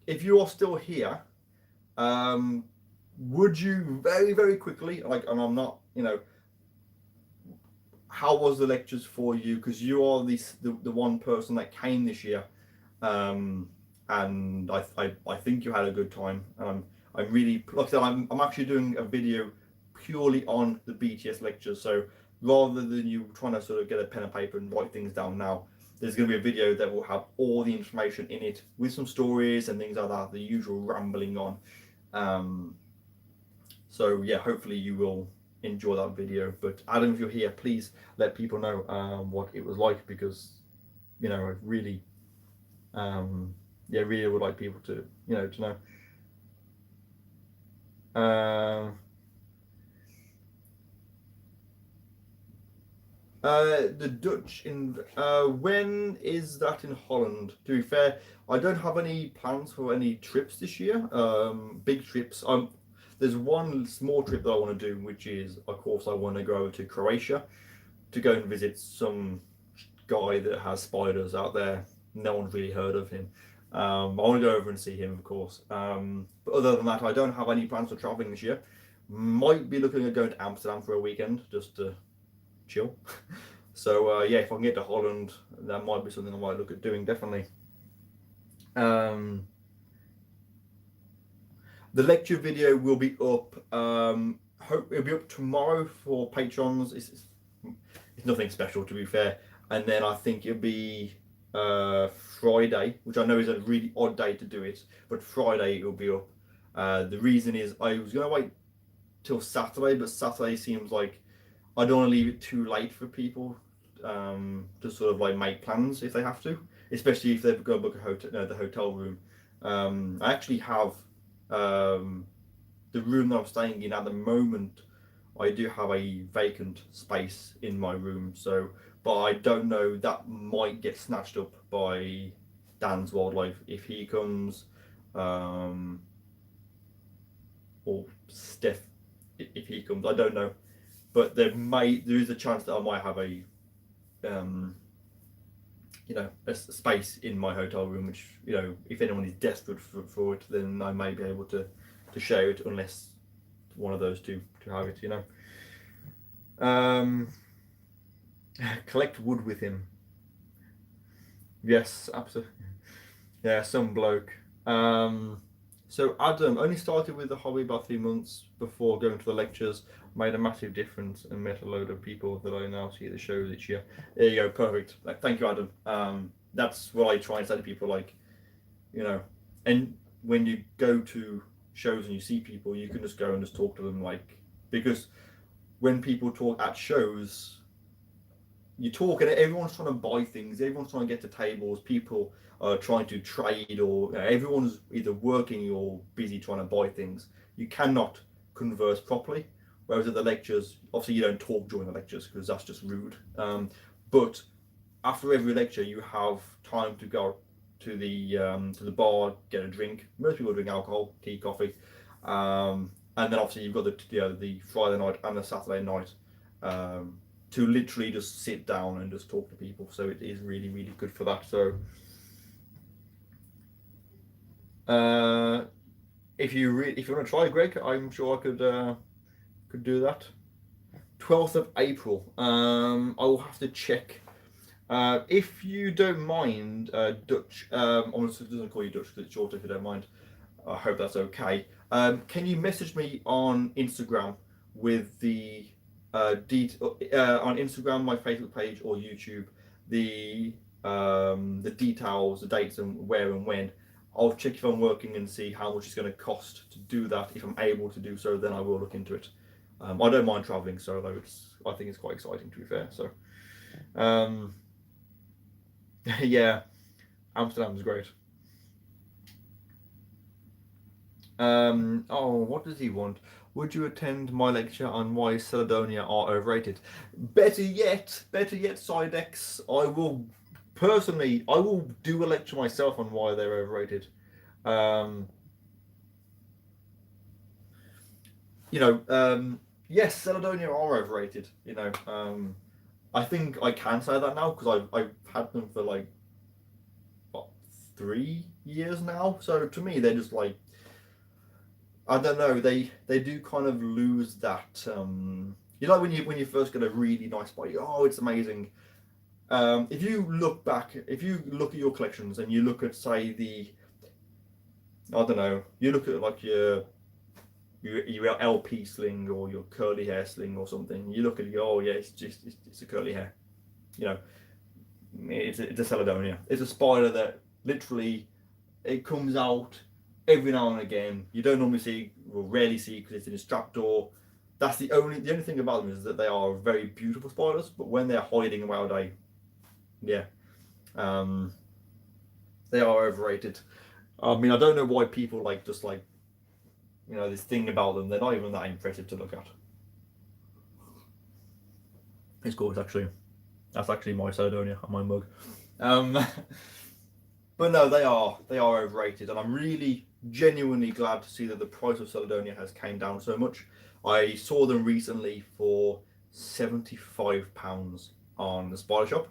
if you are still here, would you very, very quickly, and I'm not, you know, how was the lectures for you? Because you are the one person that came this year, and I think you had a good time. I'm really, like I said, I'm actually doing a video purely on the BTS lectures. So rather than you trying to sort of get a pen and paper and write things down now, there's going to be a video that will have all the information in it with some stories and things like that, the usual rambling on. So yeah, hopefully you will enjoy that video. But Adam, if you're here, please let people know what it was like, because you know, I really really would like people to, you know, to know. The Dutch when is that in Holland? To be fair, I don't have any plans for any trips this year. Big trips. There's one small trip that I want to do, which is, of course, I want to go to Croatia to go and visit some guy that has spiders out there. No one's really heard of him. I want to go over and see him, of course. But other than that, I don't have any plans for traveling this year. Might be looking at going to Amsterdam for a weekend just to chill. So yeah, if I can get to Holland, that might be something I might look at doing, definitely. The lecture video will be up. Hope it'll be up tomorrow for patrons. It's nothing special, to be fair. And then I think it'll be Friday, which I know is a really odd day to do it, but Friday it'll be up. The reason is I was gonna wait till Saturday, but Saturday seems like I don't want to leave it too late for people to sort of like make plans if they have to, especially if they've got to book a hotel, the hotel room. I actually have the room that I'm staying in at the moment. I do have a vacant space in my room, so but I don't know, that might get snatched up by Dan's Wildlife if he comes. or Steph if he comes. I don't know, but there is a chance that I might have a a space in my hotel room, which if anyone is desperate for it, then I may be able to share it, unless one of those two to have it. Collect wood with him. Yes, absolutely. Yeah, some bloke. So Adam only started with the hobby about 3 months before going to the lectures. Made a massive difference and met a load of people that I now see at the shows each year. There you go, perfect. Thank you, Adam. That's what I try and say to people, and when you go to shows and you see people, you can just go and just talk to them, because when people talk at shows, you talk and everyone's trying to buy things, everyone's trying to get to tables, people are trying to trade, or everyone's either working or busy trying to buy things. You cannot converse properly. Whereas at the lectures, obviously you don't talk during the lectures because that's just rude. But after every lecture, you have time to go to the bar, get a drink. Most people drink alcohol, tea, coffee, and then obviously you've got the Friday night and the Saturday night to literally just sit down and just talk to people. So it is really, really good for that. So if you want to try, Greg, I'm sure I could do that. 12th of April. I will have to check. If you don't mind, Dutch, honestly, it doesn't call you Dutch because it's short. If you don't mind, I hope that's okay. Can you message me on Instagram with the on Instagram, my Facebook page, or YouTube, the details, the dates, and where and when. I'll check if I'm working and see how much it's going to cost to do that. If I'm able to do so, then I will look into it. I don't mind travelling solo. I think it's quite exciting, to be fair. So, yeah, Amsterdam's great. Oh, what does he want? Would you attend my lecture on why Caledonia are overrated? Better yet, Sidex. I will do a lecture myself on why they're overrated. Yes, Caledonia are overrated. I think I can say that now because I've had them for 3 years now. So to me, they're just I don't know. They do kind of lose that. When you first get a really nice bike, it's amazing. If you look at your collections and you look at, say, you look at your LP sling or your curly hair sling or something. You look at it, it's a curly hair. It's a Caledonia. It's a spider that literally it comes out every now and again. You don't normally see, or rarely see, because it's in a strap door. That's the only thing about them is that they are very beautiful spiders, but when they're hiding away, they are overrated. I mean, I don't know why people this thing about them. They're not even that impressive to look at. It's gorgeous, actually. That's actually my Caledonia on my mug. But no, they are overrated, and I'm really genuinely glad to see that the price of Caledonia has came down so much. I saw them recently for £75 on the Spider Shop.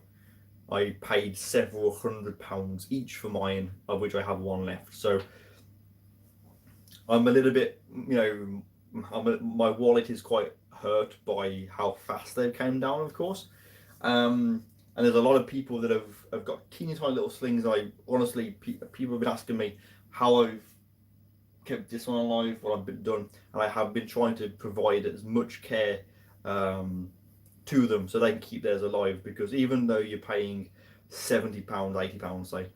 I paid several £100 each for mine, of which I have one left. So I'm a little bit, my wallet is quite hurt by how fast they've came down, of course. And there's a lot of people that have got teeny tiny little slings. People have been asking me how I've kept this one alive, what I've been done, and I have been trying to provide as much care to them so they can keep theirs alive. Because even though you're paying £70, £80, say,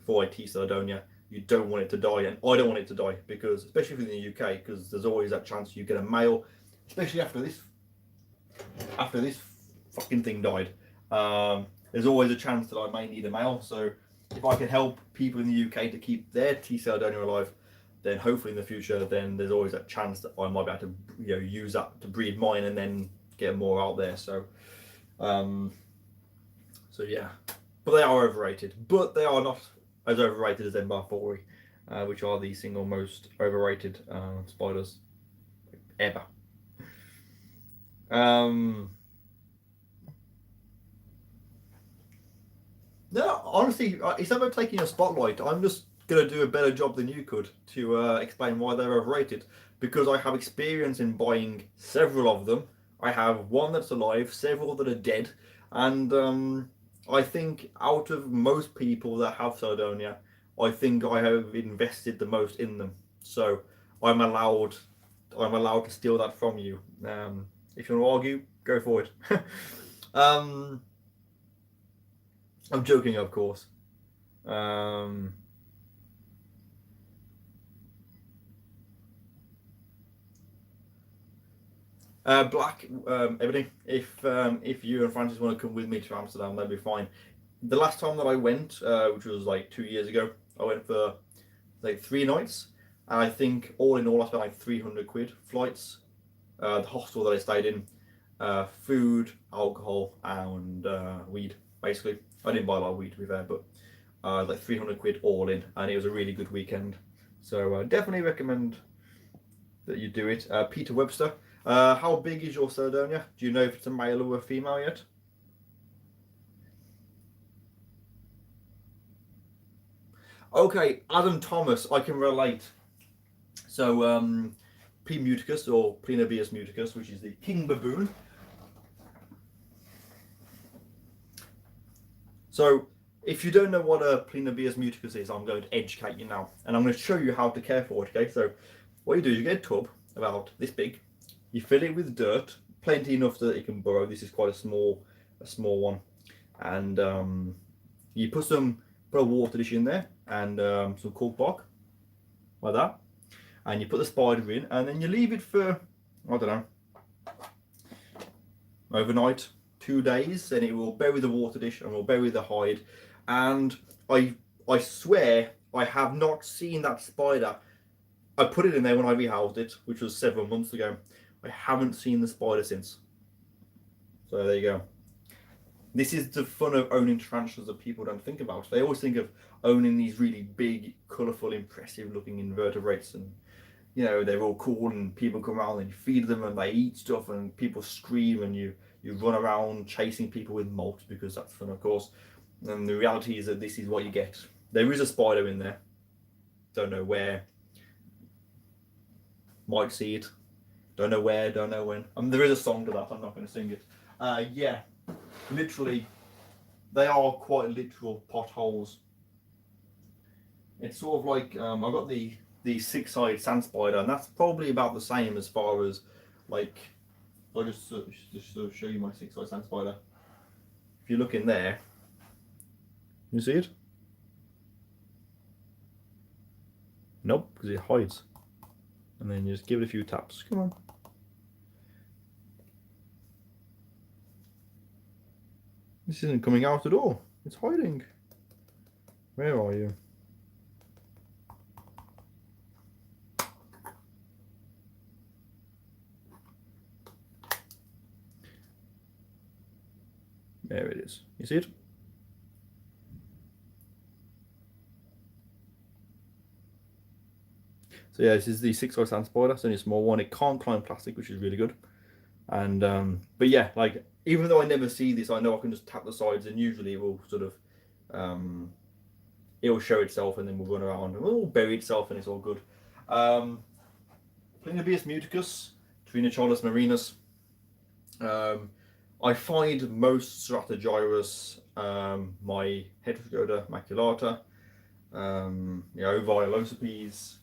for a T Caledonia, you don't want it to die, and I don't want it to die, because especially in the UK, because there's always that chance you get a male, especially after this fucking thing died. There's always a chance that I may need a male. So if I can help people in the UK to keep their T Caledonia alive, then hopefully in the future, then there's always that chance that I might be able to use that to breed mine and then get more out there. So yeah, but they are overrated. But they are not as overrated as Embar 40. which are the single most overrated spiders ever. No, honestly, instead of taking a spotlight, I'm just going to do a better job than you could to explain why they're overrated. Because I have experience in buying several of them. I have one that's alive, several that are dead, and I think out of most people that have Sardonia, I think I have invested the most in them. So I'm allowed, I'm allowed to steal that from you. If you want to argue, go for it. um, I'm joking, of course. Black, everything. If you and Francis want to come with me to Amsterdam, that'd be fine. The last time that I went, which was like 2 years ago, I went for like 3 nights, and I think all in all I spent like 300 quid. Flights, the hostel that I stayed in, food, alcohol, and weed. Basically, I didn't buy a lot of weed to be fair, but like 300 quid all in, and it was a really good weekend. So definitely recommend that you do it. Peter Webster. How big is your Sardonia? Do you know if it's a male or a female yet? Okay, Adam Thomas, I can relate. So, P. muticus, or Planobius muticus, which is the king baboon. So, if you don't know what a Planobius muticus is, I'm going to educate you now, and I'm going to show you how to care for it. Okay, so what you do is you get a tub about this big, you fill it with dirt, plenty enough that it can burrow. This is quite a small one, and you put a water dish in there and some cork bark, like that, and you put the spider in, and then you leave it for, I don't know, overnight, 2 days, and it will bury the water dish and will bury the hide. And I swear I have not seen that spider. I put it in there when I rehoused it, which was several months ago. I haven't seen the spider since. So there you go. This is the fun of owning tarantulas that people don't think about. They always think of owning these really big, colourful, impressive looking invertebrates, and you know, they're all cool, and people come around and you feed them and they eat stuff and people scream, and you run around chasing people with mulch because that's fun, of course. And the reality is that this is what you get. There is a spider in there. Don't know where. Might see it. Don't know where, don't know when. There is a song to that, I'm not going to sing it. Yeah, literally, they are quite literal potholes. It's sort of like, I've got the six-sided sand spider, and that's probably about the same as far as, like, I'll just sort of show you my six-sided sand spider. If you look in there, you see it? Nope, because it hides. And then you just give it a few taps. Come on. This isn't coming out at all. It's hiding. Where are you? There it is. You see it? So yeah, this is the six-sided sand spider. It's only a small one. It can't climb plastic, which is really good. And but yeah, like, even though I never see this, I know I can just tap the sides, and usually it will sort of it will show itself, and then we'll run around and it will bury itself, and it's all good. Planobius muticus, Tarantula marinus. I find most Stratogyrus, my Heteroscoda maculata, Oviolosipes,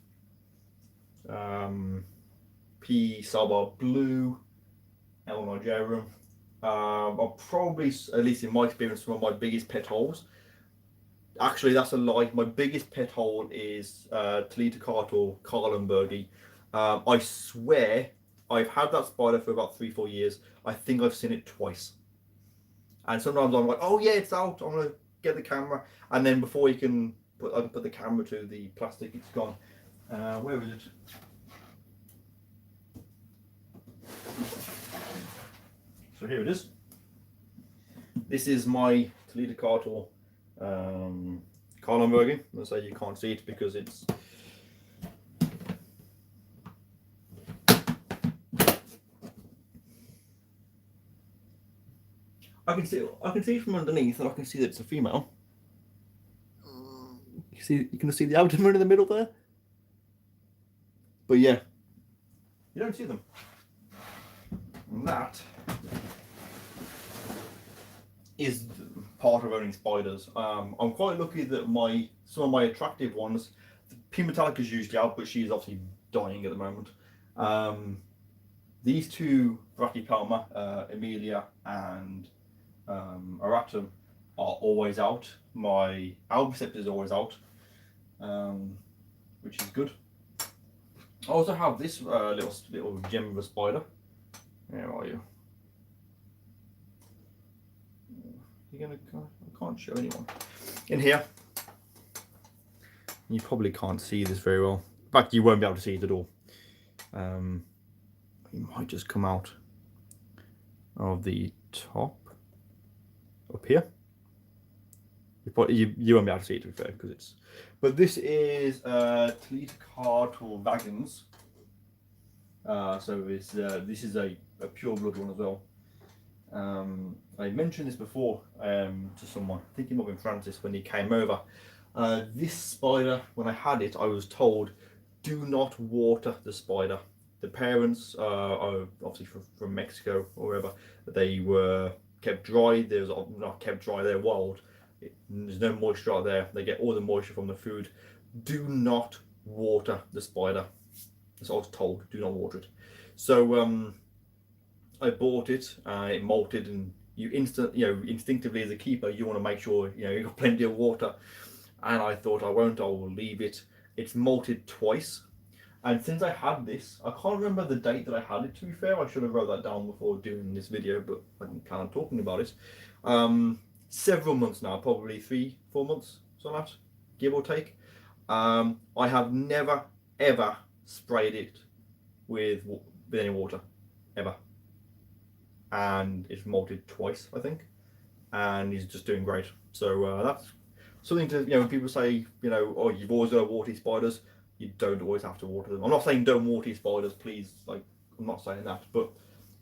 P. Saba blue, L. nigerum, are probably, at least in my experience, some of my biggest pet holes. Actually, that's a lie. My biggest pet hole is Toledo Carlenbergi. I swear I've had that spider for about 3-4 years. I think I've seen it twice. And sometimes I'm like, oh yeah, it's out. I'm gonna get the camera, and then before you can put the camera to the plastic, it's gone. Where is it? So here it is. This is my Toledo Carlenbergi. Let's say you can't see it because it's I can see it from underneath, and I can see that it's a female. You can see the abdomen in the middle there. But yeah, you don't see them. And that is part of owning spiders. I'm quite lucky that some of my attractive ones, P. Metallica is usually out, but she's obviously dying at the moment. These two, Brachypelma, Emilia and Aratum, are always out. My Albiceps is always out, which is good. I also have this little gem of a spider. Where are you? I can't show anyone. In here. You probably can't see this very well. In fact, you won't be able to see it at all. It might just come out of the top up here. You won't be able to see it, to be fair, because it's. But this is TarantulaDan vagans. So this is a pure blood one as well. I mentioned this before to someone. I think it might have been Francis when he came over. This spider, when I had it, I was told, do not water the spider. The parents are obviously from Mexico or wherever. They were kept dry. They're not kept dry. They're wild. There's no moisture out there. They get all the moisture from the food. Do not water the spider. That's what I was told. Do not water it. So I bought it. It molted, and instinctively as a keeper, you want to make sure you've got plenty of water. And I thought I will leave it. It's molted twice. And since I had this, I can't remember the date that I had it, to be fair. I should have wrote that down before doing this video, but I didn't plan on talking about it. Several months now, probably 3-4 months, so that, give or take. I have never, ever sprayed it with any water, ever. And it's molted twice, I think. And he's just doing great. So that's something to, when people say, oh, you've always got to water spiders. You don't always have to water them. I'm not saying don't water spiders, please. I'm not saying that. But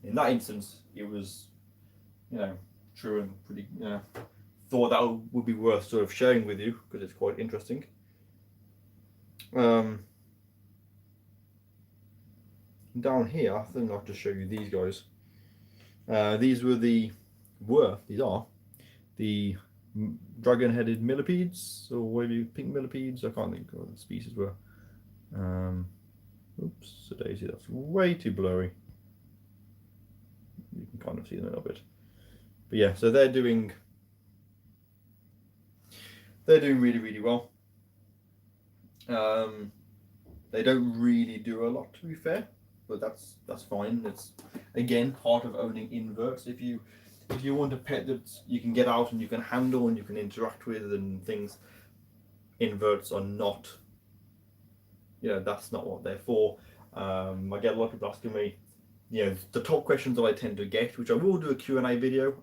in that instance, it was, true and pretty. Thought that would be worth sort of sharing with you because it's quite interesting. Down here, I think I'll just show you these guys. These are the dragon-headed millipedes, or maybe pink millipedes. I can't think what the species were. Oops, so Daisy, that's way too blurry. You can kind of see them a little bit. But yeah, so they're doing really, really well. They don't really do a lot, to be fair, but that's fine. It's again part of owning inverts. If you want a pet that you can get out and you can handle and you can interact with and things, inverts are not. That's not what they're for. I get a lot of people asking me, the top questions that I tend to get, which I will do a Q&A video.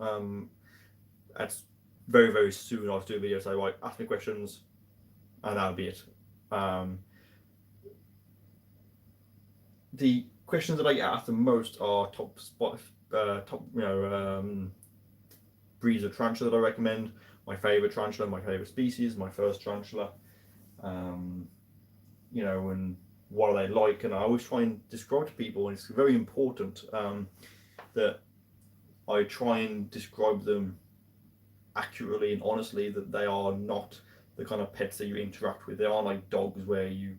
That's very, very soon. I'll do a video, so like, ask me questions, and that'll be it. The questions that I get asked the most are breeds of tarantula that I recommend, my favourite tarantula, my favourite species, my first tarantula, and what are they like, and I always try and describe to people, and it's very important that I try and describe them accurately and honestly, that they are not the kind of pets that you interact with. They aren't like dogs where you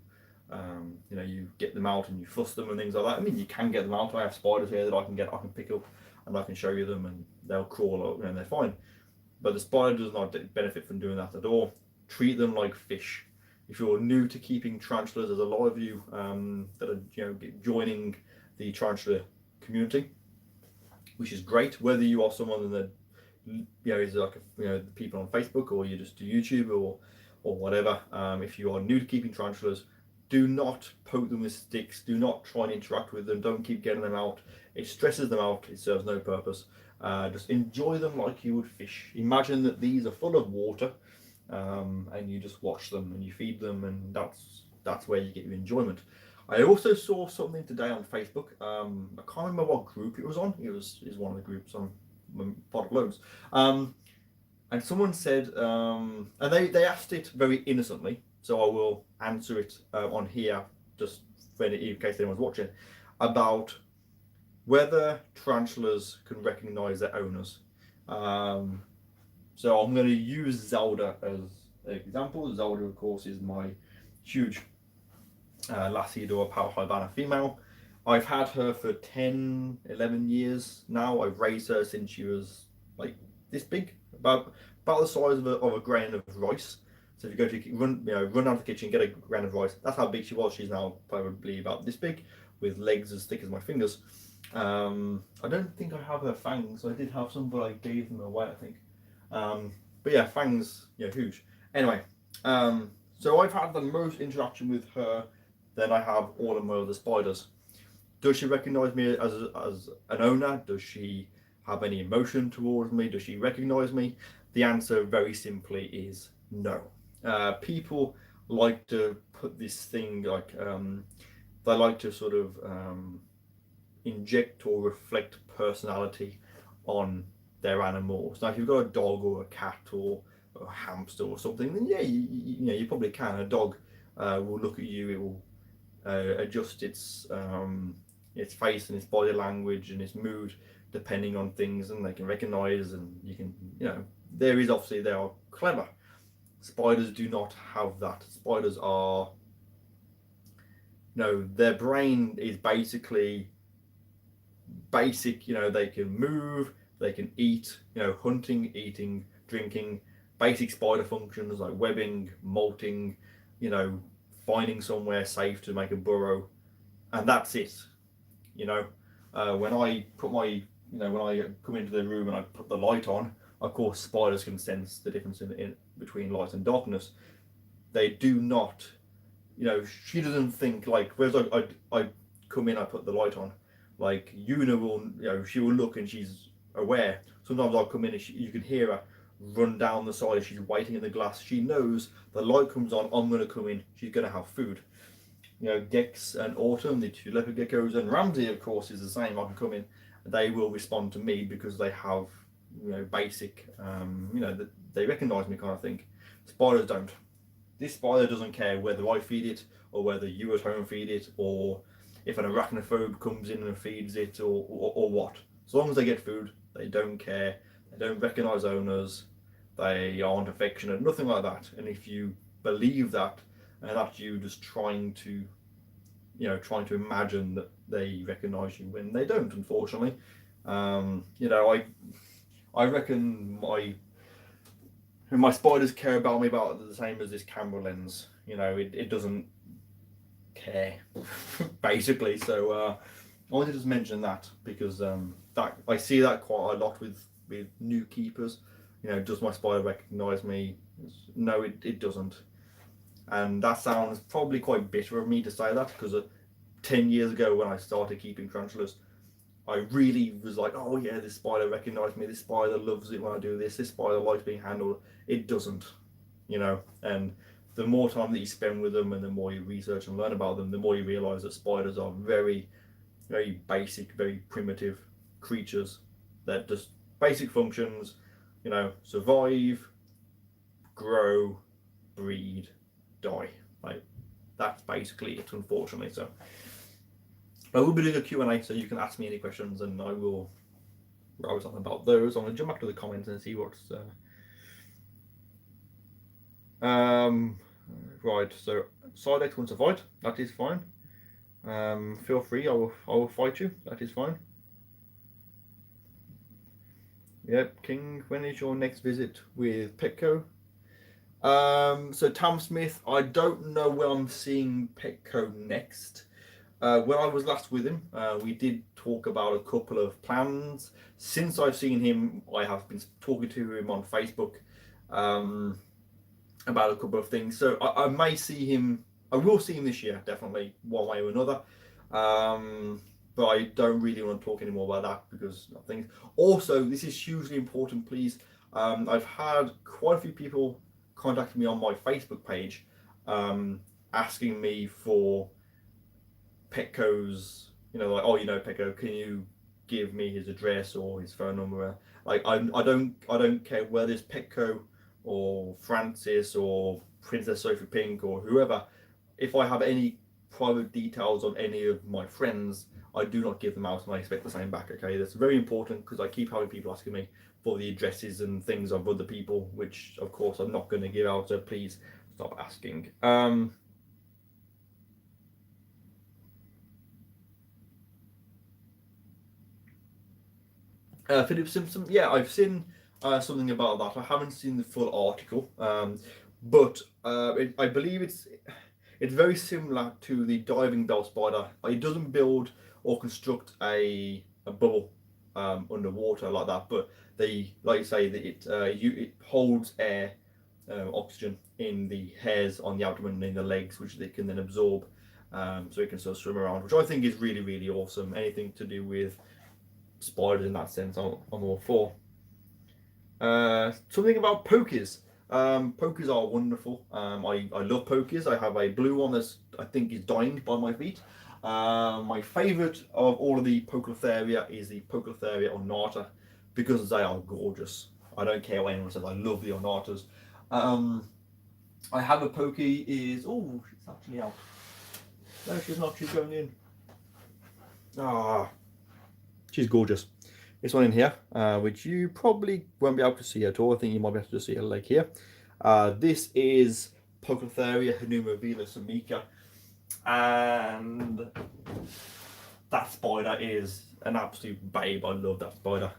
get them out and you fuss them and things like that. I mean, you can get them out. I have spiders here that I can pick up and I can show you them, and they'll crawl up and they're fine. But the spider does not benefit from doing that at all. Treat them like fish. If you're new to keeping tarantulas, there's a lot of you that are joining the tarantula community, which is great. Whether you are someone that is like the people on Facebook, or you just do YouTube or whatever. If you are new to keeping tarantulas, do not poke them with sticks. Do not try and interact with them. Don't keep getting them out. It stresses them out. It serves no purpose. Just enjoy them like you would fish. Imagine that these are full of water, and you just watch them and you feed them, and that's where you get your enjoyment. I also saw something today on Facebook. I can't remember what group it was on. It was one of the groups on product loads. And someone said, and they asked it very innocently, so I will answer it on here, just in case anyone's watching, about whether tarantulas can recognize their owners. So I'm going to use Zelda as an example. Zelda, of course, is my huge Labrador Power Hibana female. I've had her for 10, 11 years now. I've raised her since she was like this big, about the size of a grain of rice. So if you go to run down to the kitchen, get a grain of rice. That's how big she was. She's now probably about this big, with legs as thick as my fingers. I don't think I have her fangs. I did have some, but I gave them away, I think. But yeah, fangs, huge. Anyway, so I've had the most interaction with her than I have all of my other spiders. Does she recognise me as an owner? Does she have any emotion towards me? Does she recognise me? The answer very simply is no. People like to put this thing like, they like to sort of inject or reflect personality on their animals. Now, if you've got a dog or a cat or a hamster or something, then yeah, you probably can. A dog will look at you, it will adjust its face and its body language and its mood depending on things, and they can recognize, and you can, there is obviously, they are clever. Spiders do not have that. Spiders are, their brain is basically basic, they can move, they can eat, hunting, eating, drinking, basic spider functions like webbing, molting, finding somewhere safe to make a burrow, and that's it. When I put my, when I come into the room and I put the light on, of course spiders can sense the difference in between light and darkness. They do not, she doesn't think like, whereas I come in, I put the light on, like Una will, she will look and she's aware. Sometimes I'll come in and you can hear her run down the side. She's waiting in the glass. She knows the light comes on, I'm going to come in, she's going to have food. Gex and Autumn, the two leopard geckos, and Ramsey, of course, is the same. I can come in, they will respond to me because they have, basic, they recognise me kind of thing. Spiders don't. This spider doesn't care whether I feed it or whether you at home feed it, or if an arachnophobe comes in and feeds it, or what. As long as they get food, they don't care. They don't recognise owners. They aren't affectionate, nothing like that. And if you believe that, and that's you just trying to imagine that they recognise you when they don't, unfortunately. I reckon my spiders care about me about the same as this camera lens. It doesn't care, basically. So I wanted to just mention that because that I see that quite a lot with new keepers. Does my spider recognise me? No, it doesn't. And that sounds probably quite bitter of me to say that, because 10 years ago when I started keeping tarantulas, I really was like, oh yeah, this spider recognised me, this spider loves it when I do this spider likes being handled. It doesn't, and the more time that you spend with them and the more you research and learn about them, the more you realise that spiders are very, very basic, very primitive creatures that just basic functions, survive, grow, breed, die. Like, that's basically it, unfortunately. So I will be doing a Q&A, so you can ask me any questions and I will write something about those. I'm going to jump back to the comments and see what's right. So Sidex wants to fight, that is fine. Feel free, I will fight you, that is fine. Yep, King, when is your next visit with Petco? So Tam Smith, I don't know when I'm seeing Petco next. When I was last with him, we did talk about a couple of plans. Since I've seen him, I have been talking to him on Facebook about a couple of things. So I may see him, I will see him this year, definitely, one way or another. But I don't really want to talk anymore about that because of things. Also, this is hugely important, please. I've had quite a few people contact me on my Facebook page asking me for Petco's, like, oh, Petco, can you give me his address or his phone number. Like I don't care whether it's Petco or Francis or Princess Sophie Pink or whoever. If I have any private details on any of my friends, I do not give them out, and I expect the same back. Okay, that's very important because I keep having people asking me for the addresses and things of other people, which of course I'm not going to give out. So please stop asking. Philip Simpson, yeah, I've seen something about that. I haven't seen the full article, but I believe it's very similar to the diving bell spider. It doesn't build or construct a bubble underwater like that, but they, like you say, that it holds air, oxygen in the hairs on the abdomen and in the legs, which they can then absorb, so it can sort of swim around, which I think is really, really awesome. Anything to do with spiders in that sense, I'm all for. Something about pokies. Pokies are wonderful. I love pokies. I have a blue one that's, I think, is dying by my feet. My favourite of all of the Poecilotheria is the Poecilotheria ornata because they are gorgeous. I don't care what anyone says. I love the ornatas. I have a pokey is, oh, she's actually out. No, she's not. She's going in. Ah, she's gorgeous. This one in here, which you probably won't be able to see at all. I think you might be able to see her leg here. This is Poecilotheria Hanumovila Samica, and that spider is an absolute babe. I love that spider.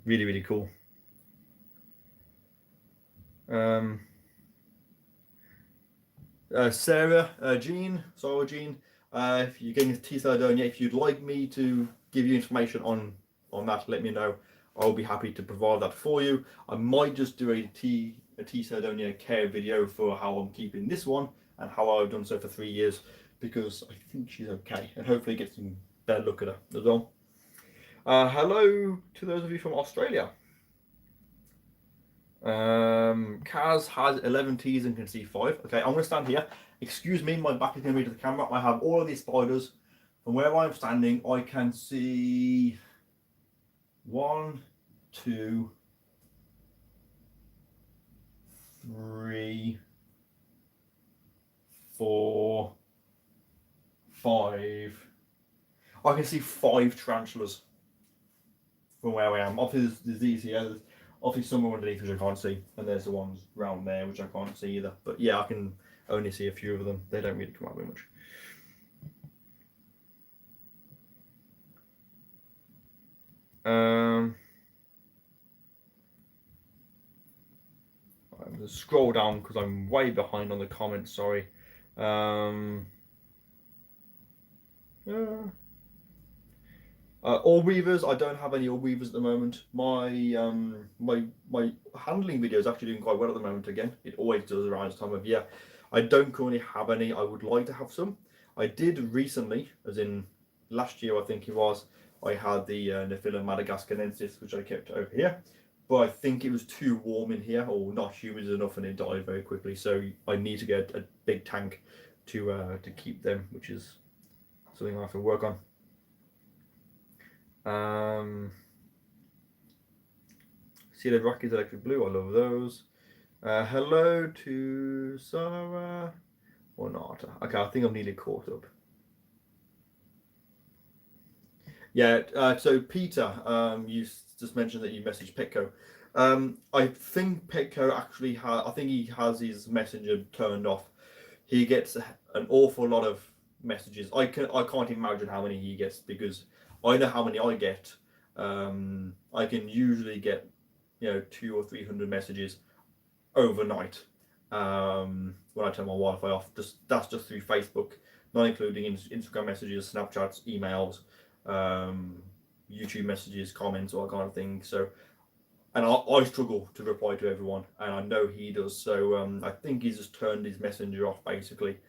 Really, really cool. Sarah Jean, if you're getting a TarantulaDan, if you'd like me to give you information on that, let me know. I'll be happy to provide that for you. I might just do a TarantulaDan care video for how I'm keeping this one and how I've done so for 3 years, because I think she's okay, and hopefully get some better look at her as well. Hello to those of you from Australia. Kaz has 11 T's and can see 5. Okay, I'm going to stand here. Excuse me, my back is going to be to the camera. I have all of these spiders. From where I'm standing, I can see 1, 2, 3, 4, 5. I can see 5 tarantulas from where I am. Obviously, there's these here. There's obviously somewhere underneath which I can't see, and there's the ones round there which I can't see either. But yeah, I can only see a few of them. They don't really come out very much. I'm going to scroll down because I'm way behind on the comments. Sorry. Orb weavers, I don't have any orb weavers at the moment. My my handling video is actually doing quite well at the moment. Again, it always does around this time of year. I don't currently have any. I would like to have some. I did recently, as in last year, I think it was. I had the Nephila madagascarensis, which I kept over here, but I think it was too warm in here, or not humid enough, and it died very quickly. So I need to get a big tank to keep them, which is something I have to work on. Sealed Rockies Electric Blue, I love those. Hello to Sarah or not. Okay, I think I'm nearly caught up. Yeah, so Peter, you just mentioned that you messaged Petco. I think Petco actually has, I think he has his messenger turned off. He gets an awful lot of messages. I can't imagine how many he gets, because I know how many I get. I can usually get, 200 or 300 messages overnight when I turn my Wi-Fi off. That's just through Facebook, not including Instagram messages, Snapchats, emails, YouTube messages, comments, all that kind of thing. So, and I struggle to reply to everyone, and I know he does. So I think he's just turned his messenger off, basically.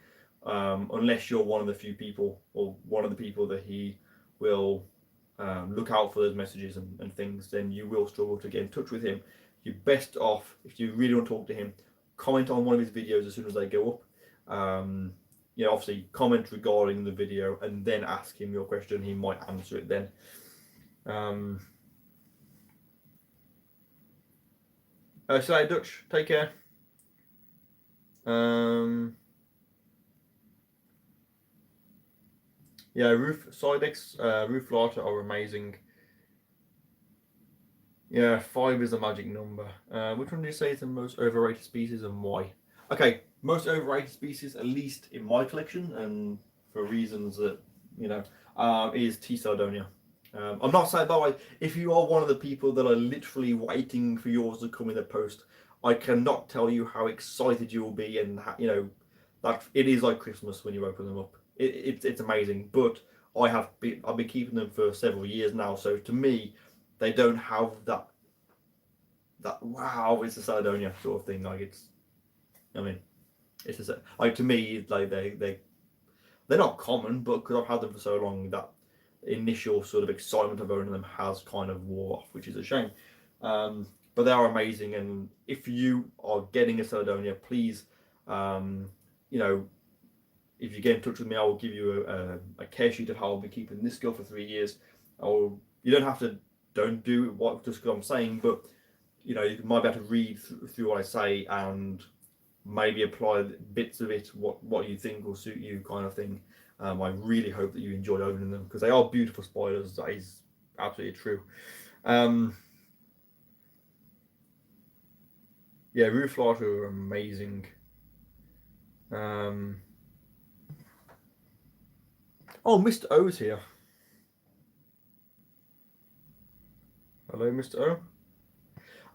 Unless you're one of the few people, or one of the people that he will look out for those messages and things, then you will struggle to get in touch with him. You're best off, if you really want to talk to him, comment on one of his videos as soon as they go up. obviously comment regarding the video and then ask him your question. He might answer it then. So Dutch, take care. Yeah, roof Sidex, roof lighter are amazing. Yeah, 5 is a magic number. Which one do you say is the most overrated species and why? Okay, most overrated species, at least in my collection, and for reasons that, is T. Sardonia. I'm not saying, by the way, if you are one of the people that are literally waiting for yours to come in the post, I cannot tell you how excited you will be, and that it is like Christmas when you open them up. It's amazing. But I've been keeping them for several years now, so to me, they don't have that wow, it's a Sardonia sort of thing. Like it's like, to me, like they're not common, but because I've had them for so long, that initial sort of excitement of owning them has kind of wore off, which is a shame. But they are amazing, and if you are getting a Sardonia, please, if you get in touch with me, I will give you a care sheet of how I'll be keeping this girl for 3 years. You don't have to don't do what just because I'm saying, but you might be able to read through what I say and maybe apply bits of it, what you think will suit you, kind of thing. I really hope that you enjoy owning them because they are beautiful spiders. That is absolutely true. Yeah, roof lighter are amazing. Oh, Mr. O's here. Hello, Mr.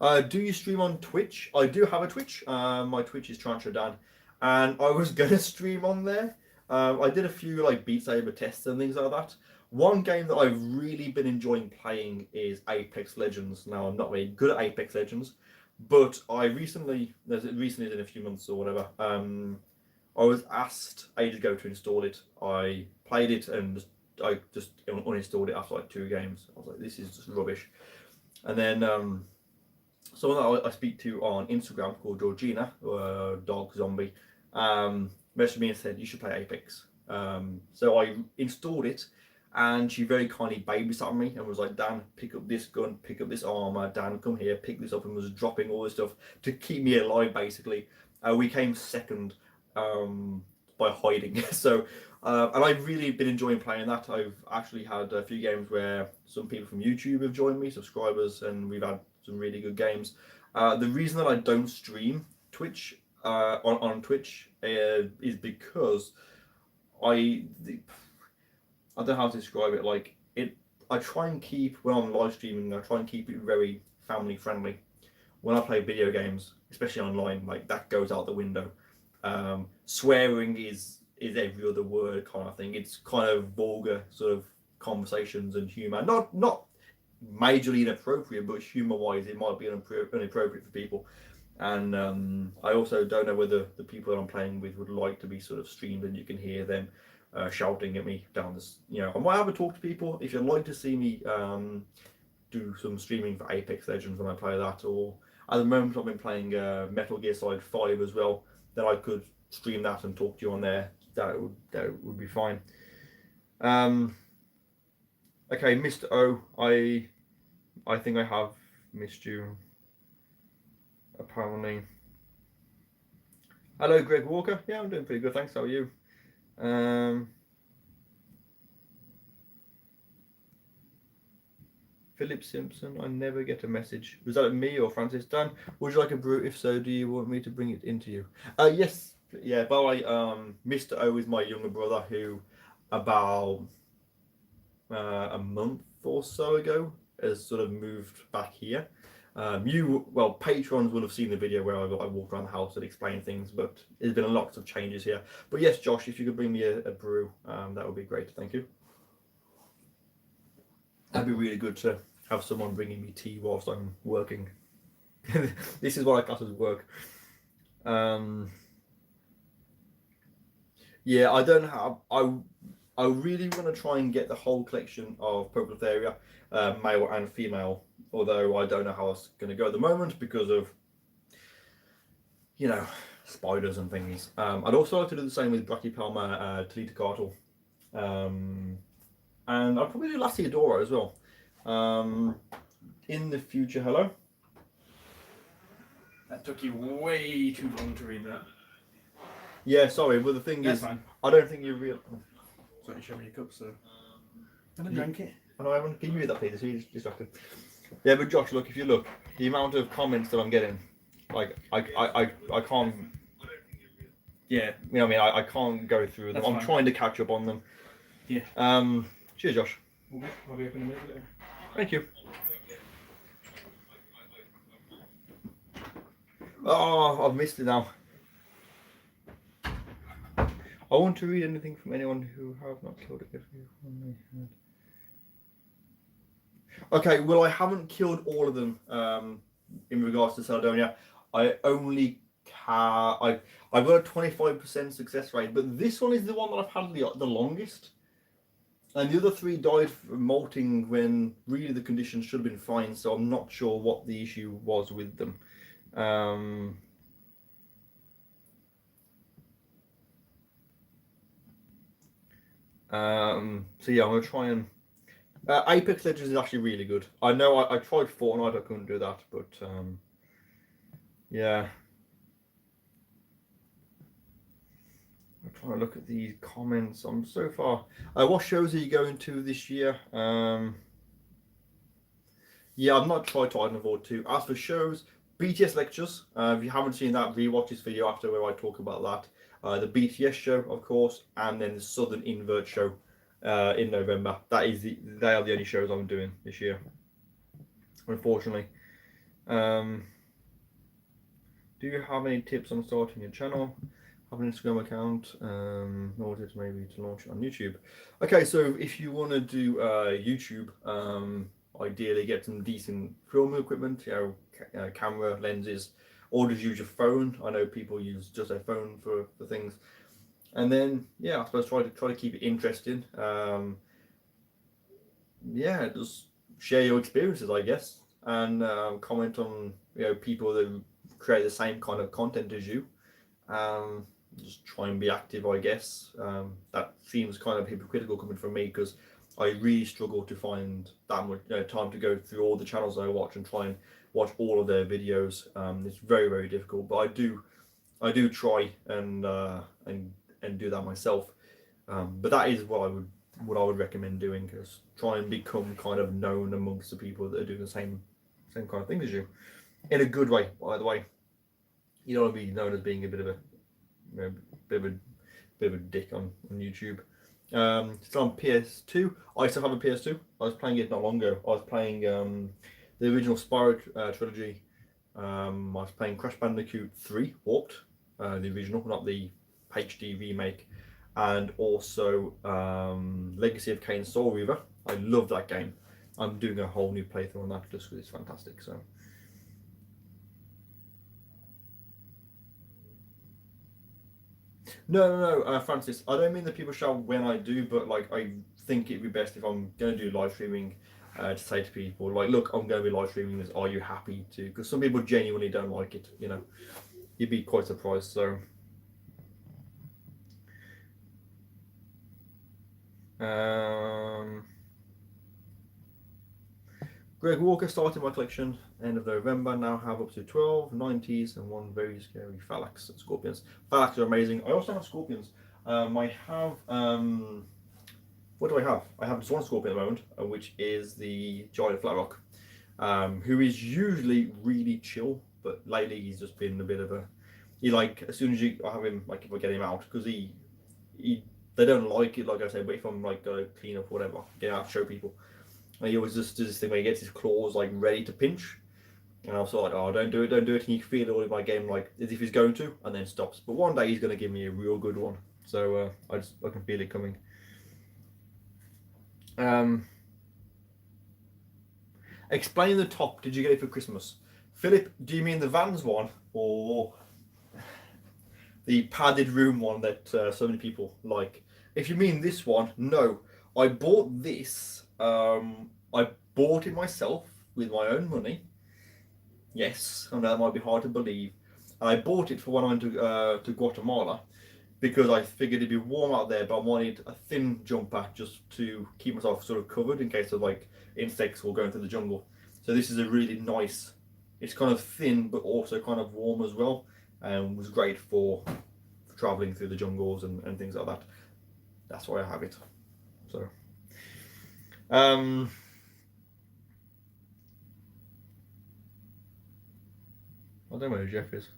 O. Do you stream on Twitch? I do have a Twitch. My Twitch is TarantulaDan, and I was gonna stream on there. I did a few like Beat Saber tests and things like that. One game that I've really been enjoying playing is Apex Legends. Now, I'm not very good at Apex Legends, but I recently in a few months or whatever, I was asked ages ago to install it. I played it and I just uninstalled it after like 2 games. I was like, this is just rubbish. And then someone that I speak to on Instagram called Georgina, Dog Zombie, messaged me and said, you should play Apex. So I installed it, and she very kindly babysat me and was like, Dan, pick up this gun, pick up this armor, Dan, come here, pick this up, and was dropping all this stuff to keep me alive, basically. We came second by hiding. So, and I've really been enjoying playing that. I've actually had a few games where some people from YouTube have joined me, subscribers, and we've had some really good games. The reason that I don't stream Twitch on Twitch is because I don't know how to describe it. Like I try and keep, when I'm live streaming, I try and keep it very family friendly. When I play video games, especially online, like that goes out the window. Swearing is every other word kind of thing. It's kind of vulgar sort of conversations and humour. Not majorly inappropriate, but humour-wise, it might be inappropriate for people. And I also don't know whether the people that I'm playing with would like to be sort of streamed and you can hear them shouting at me down this. I might have a talk to people. If you'd like to see me do some streaming for Apex Legends when I play that, or at the moment I've been playing Metal Gear Solid 5 as well, then I could stream that and talk to you on there. That would be fine. Okay, Mr. O, I think I have missed you, apparently. Hello, Greg Walker. Yeah, I'm doing pretty good, thanks. How are you? Philip Simpson, I never get a message. Was that me or Francis? Dan, would you like a brew? If so, do you want me to bring it into you? Yes. Yeah, by the way, Mr. O is my younger brother who about a month or so ago has sort of moved back here. Patrons will have seen the video where I walk around the house and explain things, but there's been lots of changes here. But yes, Josh, if you could bring me a brew, that would be great. Thank you. That'd be really good to have someone bringing me tea whilst I'm working. This is what I class as work. Yeah, I don't have. I really want to try and get the whole collection of Poplotharia, male and female. Although I don't know how it's going to go at the moment because of, spiders and things. I'd also like to do the same with Brachypelma teliticatl. And I'll probably do Lasiodora as well. In the future, hello? That took you way too long to read that. Yeah, sorry, but the thing That's is, fine. I don't think you real. Sorry, show me your cup, so. I didn't drink it. Oh, I haven't. Can you read that, Peter? So you're just distracted. Yeah, but Josh, look, if you look, the amount of comments that I'm getting, like, I can't. Yeah. You know what I mean? I can't go through them. That's I'm fine. trying to catch up on them. Yeah. Cheers, Josh. I'll be up in a minute later. Thank you. Oh, I've missed it now. I want to read anything from anyone who have not killed it. Okay, well, I haven't killed all of them in regards to Caledonia. I only I've got a 25% success rate, but this one is the one that I've had the longest. And the other 3 died from molting when really the conditions should have been fine, so I'm not sure what the issue was with them. So yeah, I'm going to try and... Apex Legends is actually really good. I know I tried Fortnite, I couldn't do that, but yeah. I'm trying to look at these comments. I'm so far. What shows are you going to this year? Yeah, I've not tried to avoid to. As for shows, BTS lectures. If you haven't seen that, rewatch this video after where I talk about that. The BTS show, of course, and then the Southern Invert show in November. They are the only shows I'm doing this year, unfortunately. Do you have any tips on starting a channel? Have an Instagram account, or is it maybe to launch it on YouTube? Okay, so if you want to do YouTube, ideally get some decent filming equipment, camera, lenses, or just use your phone. I know people use just their phone for things. And then, yeah, I suppose try to keep it interesting. Yeah, just share your experiences, I guess, and comment on people that create the same kind of content as you. Just try and be active, I guess. That seems kind of hypocritical coming from me because I really struggle to find that much time to go through all the channels I watch and try and watch all of their videos. It's very, very difficult, but I do try and do that myself. But that is what I would recommend doing, because try and become kind of known amongst the people that are doing the same kind of thing as you, in a good way, by the way. You don't want to be known as being a bit of a dick on YouTube. Still on PS2. I still have a PS2. I was playing it not long ago. I was playing the original Spyro trilogy. I was playing Crash Bandicoot 3 Warped, the original, not the HD remake, and also Legacy of Kain Soul Reaver. I love that game. I'm doing a whole new playthrough on that just because it's fantastic. So. No, Francis. I don't mean that people shout when I do, but like I think it'd be best if I'm going to do live streaming to say to people, like, look, I'm going to be live streaming this. Are you happy to? Because some people genuinely don't like it. You'd be quite surprised. So. Greg Walker started my collection end of November. Now have up to 12 90s and one very scary Phalanx Scorpions. Phalanx are amazing. I also have Scorpions. I have what do I have? I have just one Scorpion at the moment, which is the Giant Flatrock, who is usually really chill, but lately he's just been a bit of a. As soon as I have him, like if I get him out, because they don't like it. Like I said, but if I'm like go clean up or whatever, get out, show people. And he always just does this thing where he gets his claws like ready to pinch, and I was like, oh, don't do it. And you can feel it all in my game, like as if he's going to, and then stops. But one day he's going to give me a real good one, so I can feel it coming. Explain the top. Did you get it for Christmas, Philip? Do you mean the Vans one or the padded room one that so many people like? If you mean this one, no. I bought this. I bought it myself with my own money. Yes, I know that might be hard to believe. And I bought it for when I went to Guatemala because I figured it'd be warm out there, but I wanted a thin jumper just to keep myself sort of covered in case of like insects or going through the jungle. So this is a really nice, it's kind of thin but also kind of warm as well, and was great for traveling through the jungles and things like that. That's why I have it. So I don't know where Jeff is.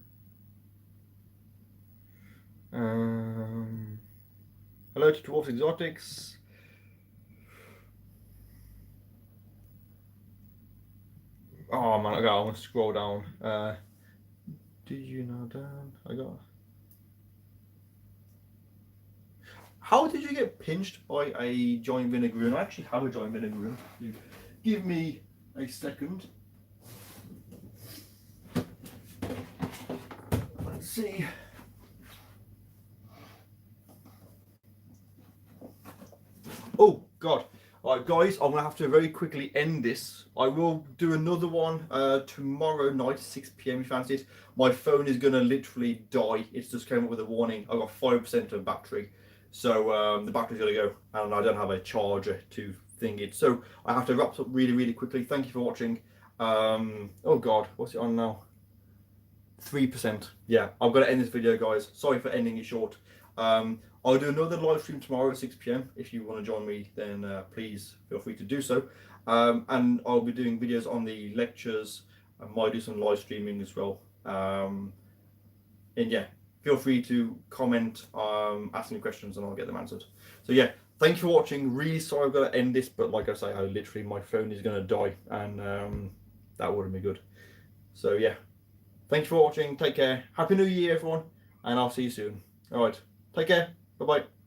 Hello to Dwarfs Exotics. Oh man, I want to scroll down. Did you know, Dan? I got. How did you get pinched by a giant vinegaroon? I actually have a giant vinegaroon. Give me a second. Let's see. Oh God. Alright guys, I'm gonna have to very quickly end this. I will do another one tomorrow night, 6 PM if you fancy it. My phone is gonna literally die. It's just came up with a warning. I've got 5% of battery. So the battery's gonna go and I don't have a charger to thing it. So I have to wrap up really, really quickly. Thank you for watching. Oh God, what's it on now? 3%. Yeah, I've got to end this video, guys. Sorry for ending it short. I'll do another live stream tomorrow at 6 PM. If you want to join me, then please feel free to do so. And I'll be doing videos on the lectures. I might do some live streaming as well. And yeah, feel free to comment, ask me questions, and I'll get them answered. So yeah, thank you for watching. Really sorry I've got to end this, but like I say, my phone is going to die, and that wouldn't be good. So yeah, thank you for watching. Take care. Happy New Year, everyone, and I'll see you soon. All right, take care. Bye-bye.